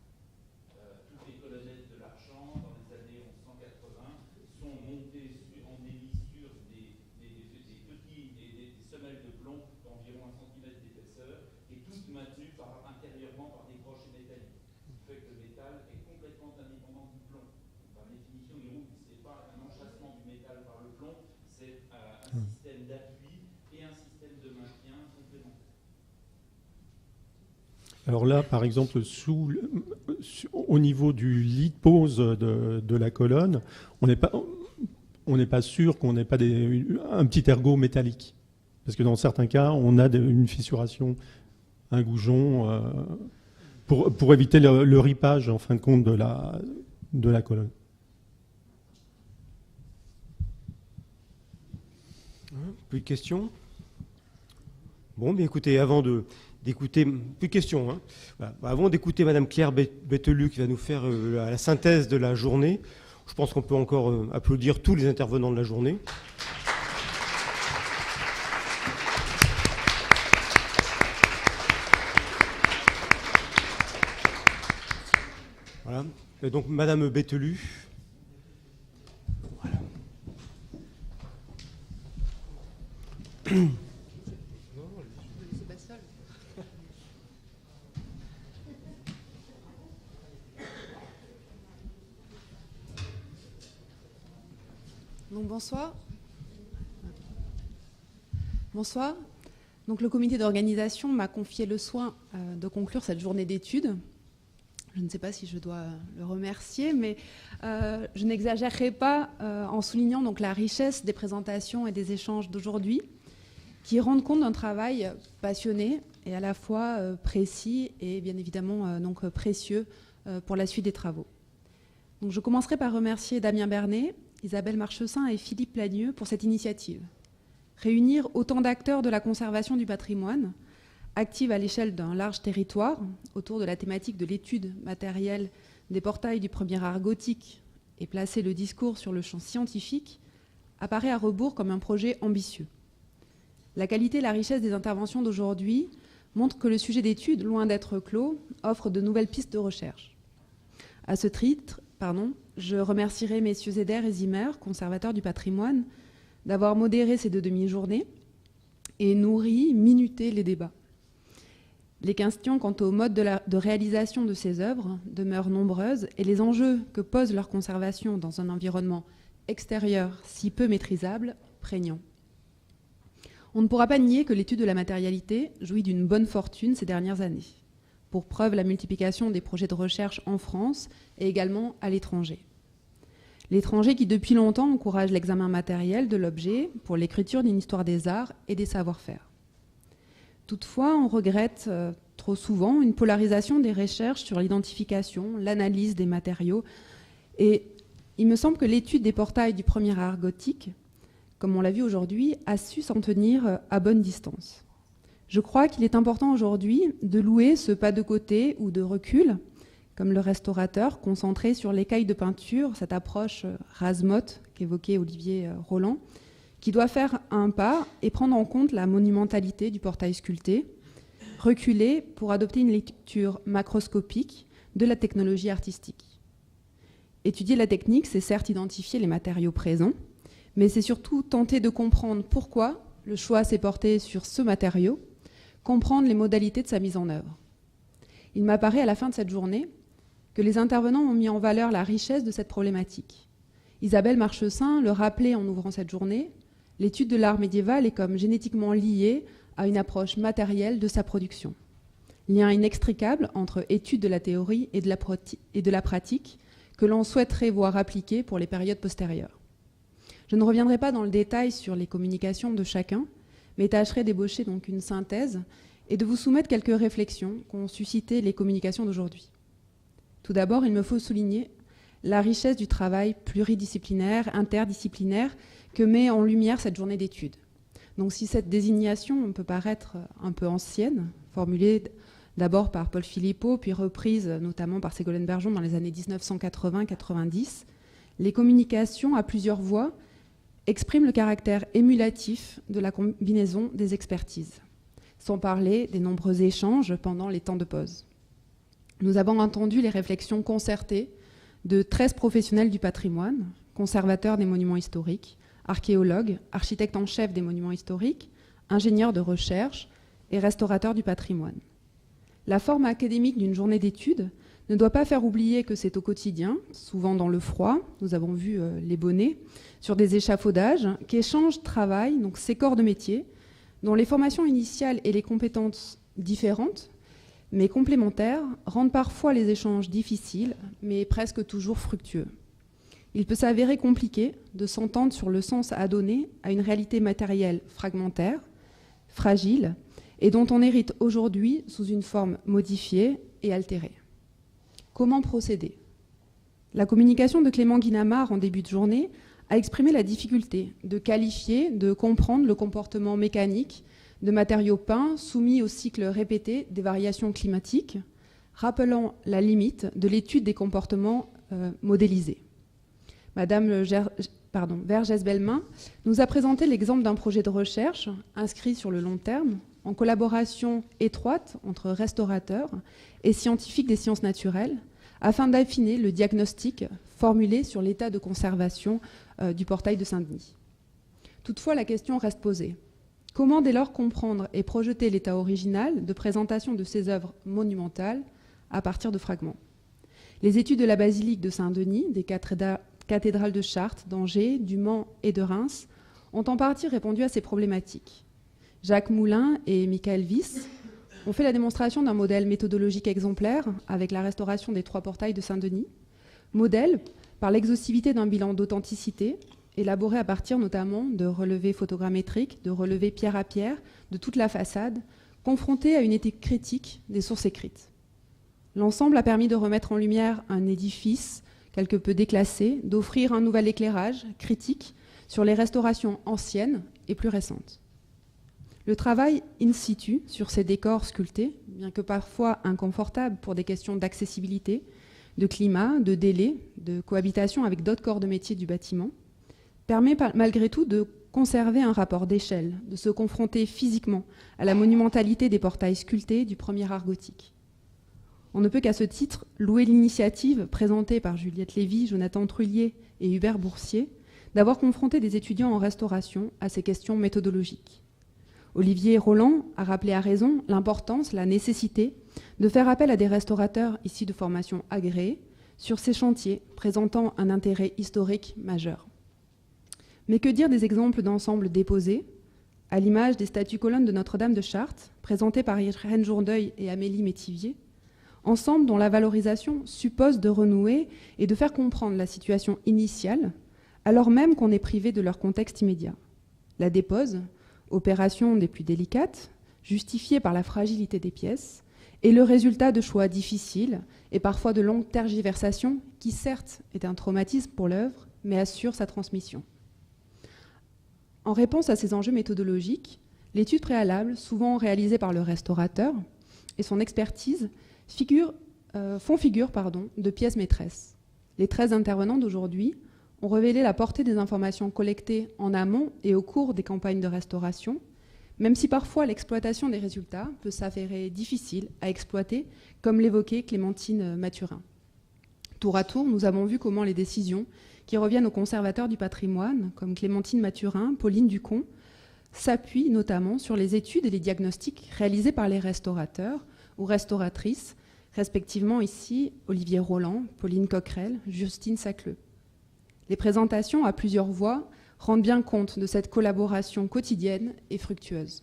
Toutes les colonnettes de l'Archant, dans les années 1180, sont montées en hélice sur des semelles de plomb d'environ 1 cm d'épaisseur, et toutes maintenues intérieurement par des crochets métalliques. Ce qui fait que le métal est complètement indépendant du plomb. Par définition, ce n'est pas un enchâssement du métal par le plomb, c'est un système d'appui et un système de maintien complémentaire. Alors là, par exemple, au niveau du lit de pose de la colonne, on n'est pas sûr qu'on n'ait pas un petit ergot métallique. Parce que dans certains cas, on a une fissuration un goujon pour éviter le ripage en fin de compte de la colonne. Plus de questions? Bon, bien écoutez, d'écouter, plus de questions, hein. Voilà. Avant d'écouter Madame Claire Bételu qui va nous faire la synthèse de la journée, je pense qu'on peut encore applaudir tous les intervenants de la journée. Voilà. Et donc Madame Bételu. Voilà. Donc bonsoir. Bonsoir. Donc le comité d'organisation m'a confié le soin de conclure cette journée d'études. Je ne sais pas si je dois le remercier, mais je n'exagérerai pas en soulignant donc la richesse des présentations et des échanges d'aujourd'hui, qui rendent compte d'un travail passionné et à la fois précis et bien évidemment donc précieux pour la suite des travaux. Donc je commencerai par remercier Damien Bernet, Isabelle Marchessin et Philippe Lagneux pour cette initiative. Réunir autant d'acteurs de la conservation du patrimoine, actifs à l'échelle d'un large territoire, autour de la thématique de l'étude matérielle des portails du premier art gothique et placer le discours sur le champ scientifique, apparaît à rebours comme un projet ambitieux. La qualité et la richesse des interventions d'aujourd'hui montrent que le sujet d'étude, loin d'être clos, offre de nouvelles pistes de recherche. À ce titre, je remercierai messieurs Zeder et Zimmer, conservateurs du patrimoine, d'avoir modéré ces 2 demi-journées et nourri, minuté les débats. Les questions quant au mode de réalisation de ces œuvres demeurent nombreuses et les enjeux que pose leur conservation dans un environnement extérieur si peu maîtrisable, prégnants. On ne pourra pas nier que l'étude de la matérialité jouit d'une bonne fortune ces dernières années. Pour preuve, la multiplication des projets de recherche en France et également à l'étranger. L'étranger qui, depuis longtemps, encourage l'examen matériel de l'objet pour l'écriture d'une histoire des arts et des savoir-faire. Toutefois, on regrette trop souvent une polarisation des recherches sur l'identification, l'analyse des matériaux. Et il me semble que l'étude des portails du premier art gothique, comme on l'a vu aujourd'hui, a su s'en tenir à bonne distance. Je crois qu'il est important aujourd'hui de louer ce pas de côté ou de recul, comme le restaurateur, concentré sur l'écaille de peinture, cette approche Razmotte qu'évoquait Olivier Roland, qui doit faire un pas et prendre en compte la monumentalité du portail sculpté, reculer pour adopter une lecture macroscopique de la technologie artistique. Étudier la technique, c'est certes identifier les matériaux présents, mais c'est surtout tenter de comprendre pourquoi le choix s'est porté sur ce matériau, comprendre les modalités de sa mise en œuvre. Il m'apparaît à la fin de cette journée que les intervenants ont mis en valeur la richesse de cette problématique. Isabelle Marchessin le rappelait en ouvrant cette journée, l'étude de l'art médiéval est comme génétiquement liée à une approche matérielle de sa production. Lien inextricable entre étude de la théorie et de la pratique que l'on souhaiterait voir appliquée pour les périodes postérieures. Je ne reviendrai pas dans le détail sur les communications de chacun, mais tâcherai d'ébaucher donc une synthèse et de vous soumettre quelques réflexions qu'ont suscité les communications d'aujourd'hui. Tout d'abord, il me faut souligner la richesse du travail pluridisciplinaire, interdisciplinaire que met en lumière cette journée d'études. Donc si cette désignation peut paraître un peu ancienne, formulée d'abord par Paul Philippot, puis reprise notamment par Ségolène Bergeon dans les années 1980-90, les communications à plusieurs voix expriment le caractère émulatif de la combinaison des expertises, sans parler des nombreux échanges pendant les temps de pause. Nous avons entendu les réflexions concertées de 13 professionnels du patrimoine, conservateurs des monuments historiques, archéologues, architectes en chef des monuments historiques, ingénieurs de recherche et restaurateurs du patrimoine. La forme académique d'une journée d'études ne doit pas faire oublier que c'est au quotidien, souvent dans le froid, nous avons vu les bonnets, sur des échafaudages, qu'échangent, travaillent donc ces corps de métier, dont les formations initiales et les compétences différentes, mais complémentaires, rendent parfois les échanges difficiles, mais presque toujours fructueux. Il peut s'avérer compliqué de s'entendre sur le sens à donner à une réalité matérielle fragmentaire, fragile, et dont on hérite aujourd'hui sous une forme modifiée et altérée. Comment procéder? La communication de Clément Guinamard en début de journée a exprimé la difficulté de qualifier, de comprendre le comportement mécanique de matériaux peints soumis au cycle répété des variations climatiques, rappelant la limite de l'étude des comportements modélisés. Madame Vergès-Bellemin nous a présenté l'exemple d'un projet de recherche inscrit sur le long terme, en collaboration étroite entre restaurateurs et scientifiques des sciences naturelles, afin d'affiner le diagnostic formulé sur l'état de conservation du portail de Saint-Denis. Toutefois, la question reste posée. Comment dès lors comprendre et projeter l'état original de présentation de ces œuvres monumentales à partir de fragments? Les études de la basilique de Saint-Denis, des cathédrales de Chartres, d'Angers, du Mans et de Reims ont en partie répondu à ces problématiques. Jacques Moulin et Michael Wyss ont fait la démonstration d'un modèle méthodologique exemplaire avec la restauration des 3 portails de Saint-Denis, modèle par l'exhaustivité d'un bilan d'authenticité, élaboré à partir notamment de relevés photogrammétriques, de relevés pierre à pierre, de toute la façade, confronté à une éthique critique des sources écrites. L'ensemble a permis de remettre en lumière un édifice quelque peu déclassé, d'offrir un nouvel éclairage critique sur les restaurations anciennes et plus récentes. Le travail in situ sur ces décors sculptés, bien que parfois inconfortables pour des questions d'accessibilité, de climat, de délai, de cohabitation avec d'autres corps de métier du bâtiment, permet malgré tout de conserver un rapport d'échelle, de se confronter physiquement à la monumentalité des portails sculptés du premier art gothique. On ne peut qu'à ce titre louer l'initiative présentée par Juliette Lévy, Jonathan Trullier et Hubert Boursier d'avoir confronté des étudiants en restauration à ces questions méthodologiques. Olivier Roland a rappelé à raison l'importance, la nécessité de faire appel à des restaurateurs issus de formations agréées sur ces chantiers présentant un intérêt historique majeur. Mais que dire des exemples d'ensembles déposés, à l'image des statues-colonnes de Notre-Dame de Chartres, présentées par Irène Jourdeuil et Amélie Métivier, ensemble dont la valorisation suppose de renouer et de faire comprendre la situation initiale, alors même qu'on est privé de leur contexte immédiat. La dépose, opération des plus délicates, justifiée par la fragilité des pièces, est le résultat de choix difficiles et parfois de longues tergiversations qui certes est un traumatisme pour l'œuvre, mais assure sa transmission. En réponse à ces enjeux méthodologiques, l'étude préalable, souvent réalisée par le restaurateur, et son expertise font figure de pièces maîtresses. Les 13 intervenants d'aujourd'hui ont révélé la portée des informations collectées en amont et au cours des campagnes de restauration, même si parfois l'exploitation des résultats peut s'avérer difficile à exploiter, comme l'évoquait Clémentine Mathurin. Tour à tour, nous avons vu comment les décisions qui reviennent aux conservateurs du patrimoine, comme Clémentine Mathurin, Pauline Ducon, s'appuient notamment sur les études et les diagnostics réalisés par les restaurateurs ou restauratrices, respectivement ici Olivier Roland, Pauline Coquerel, Justine Sacleux. Les présentations à plusieurs voix rendent bien compte de cette collaboration quotidienne et fructueuse.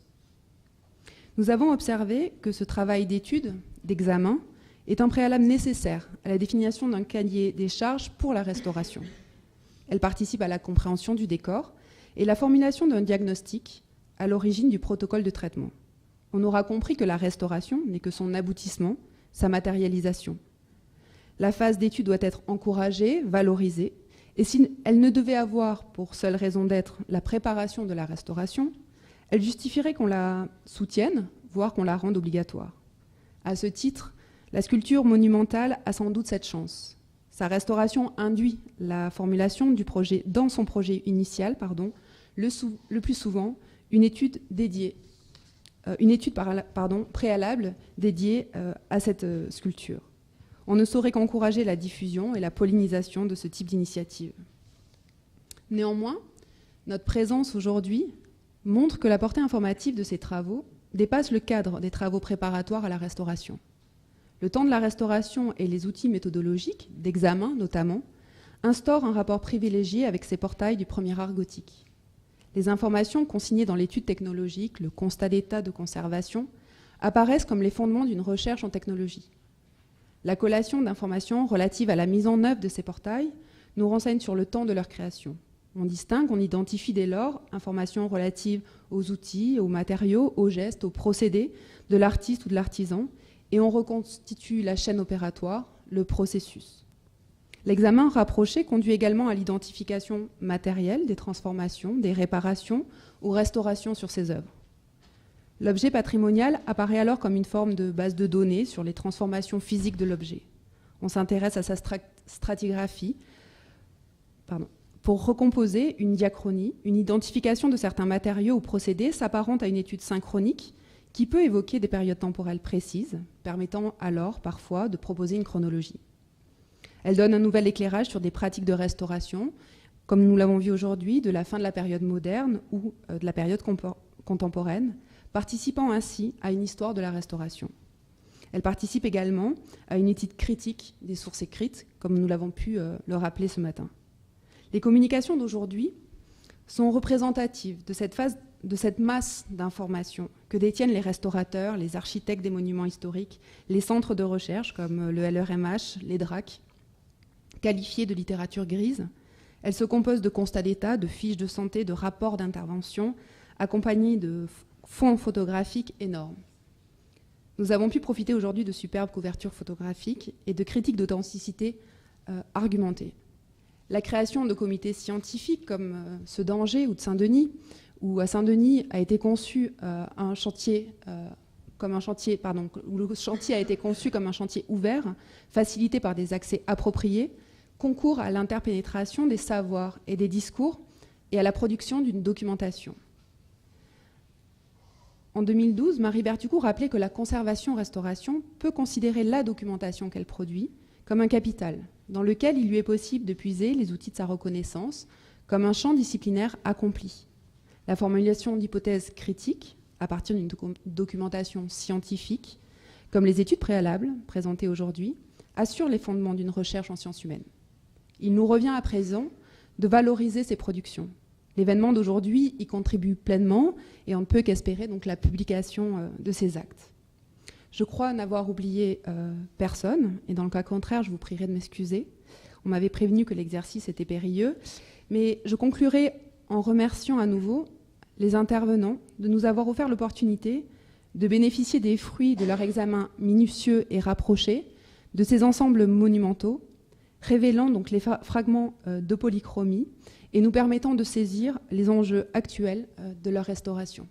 Nous avons observé que ce travail d'étude, d'examen, est un préalable nécessaire à la définition d'un cahier des charges pour la restauration. Elle participe à la compréhension du décor et la formulation d'un diagnostic à l'origine du protocole de traitement. On aura compris que la restauration n'est que son aboutissement, sa matérialisation. La phase d'étude doit être encouragée, valorisée, et si elle ne devait avoir pour seule raison d'être la préparation de la restauration, elle justifierait qu'on la soutienne, voire qu'on la rende obligatoire. À ce titre, la sculpture monumentale a sans doute cette chance. Sa restauration induit la formulation du projet dans son projet initial, le plus souvent une étude préalable dédiée à cette sculpture. On ne saurait qu'encourager la diffusion et la pollinisation de ce type d'initiative. Néanmoins, notre présence aujourd'hui montre que la portée informative de ces travaux dépasse le cadre des travaux préparatoires à la restauration. Le temps de la restauration et les outils méthodologiques, d'examen notamment, instaurent un rapport privilégié avec ces portails du premier art gothique. Les informations consignées dans l'étude technologique, le constat d'état de conservation, apparaissent comme les fondements d'une recherche en technologie. La collation d'informations relatives à la mise en œuvre de ces portails nous renseigne sur le temps de leur création. On distingue, on identifie dès lors informations relatives aux outils, aux matériaux, aux gestes, aux procédés de l'artiste ou de l'artisan, et on reconstitue la chaîne opératoire, le processus. L'examen rapproché conduit également à l'identification matérielle des transformations, des réparations ou restaurations sur ces œuvres. L'objet patrimonial apparaît alors comme une forme de base de données sur les transformations physiques de l'objet. On s'intéresse à sa stratigraphie pour recomposer une diachronie, une identification de certains matériaux ou procédés s'apparente à une étude synchronique qui peut évoquer des périodes temporelles précises, permettant alors parfois de proposer une chronologie. Elle donne un nouvel éclairage sur des pratiques de restauration, comme nous l'avons vu aujourd'hui, de la fin de la période moderne ou de la période contemporaine, participant ainsi à une histoire de la restauration. Elle participe également à une étude critique des sources écrites, comme nous l'avons pu le rappeler ce matin. Les communications d'aujourd'hui sont représentatives de cette masse d'informations que détiennent les restaurateurs, les architectes des monuments historiques, les centres de recherche comme le LRMH, les DRAC, qualifiés de littérature grise. Elle se compose de constats d'état, de fiches de santé, de rapports d'intervention, accompagnés de fonds photographiques énormes. Nous avons pu profiter aujourd'hui de superbes couvertures photographiques et de critiques d'authenticité argumentées. La création de comités scientifiques comme ceux d'Angers ou de Saint-Denis, où à Saint-Denis a été conçu où le chantier a été conçu comme un chantier ouvert, facilité par des accès appropriés, concourt à l'interpénétration des savoirs et des discours et à la production d'une documentation. En 2012, Marie Bertucot rappelait que la conservation-restauration peut considérer la documentation qu'elle produit comme un capital, dans lequel il lui est possible de puiser les outils de sa reconnaissance comme un champ disciplinaire accompli. La formulation d'hypothèses critiques à partir d'une documentation scientifique, comme les études préalables présentées aujourd'hui, assure les fondements d'une recherche en sciences humaines. Il nous revient à présent de valoriser ces productions. L'événement d'aujourd'hui y contribue pleinement et on ne peut qu'espérer donc la publication de ces actes. Je crois n'avoir oublié personne, et dans le cas contraire, je vous prierai de m'excuser. On m'avait prévenu que l'exercice était périlleux, mais je conclurai en remerciant à nouveau les intervenants de nous avoir offert l'opportunité de bénéficier des fruits de leur examen minutieux et rapproché de ces ensembles monumentaux, révélant donc les fragments de polychromie et nous permettant de saisir les enjeux actuels de leur restauration.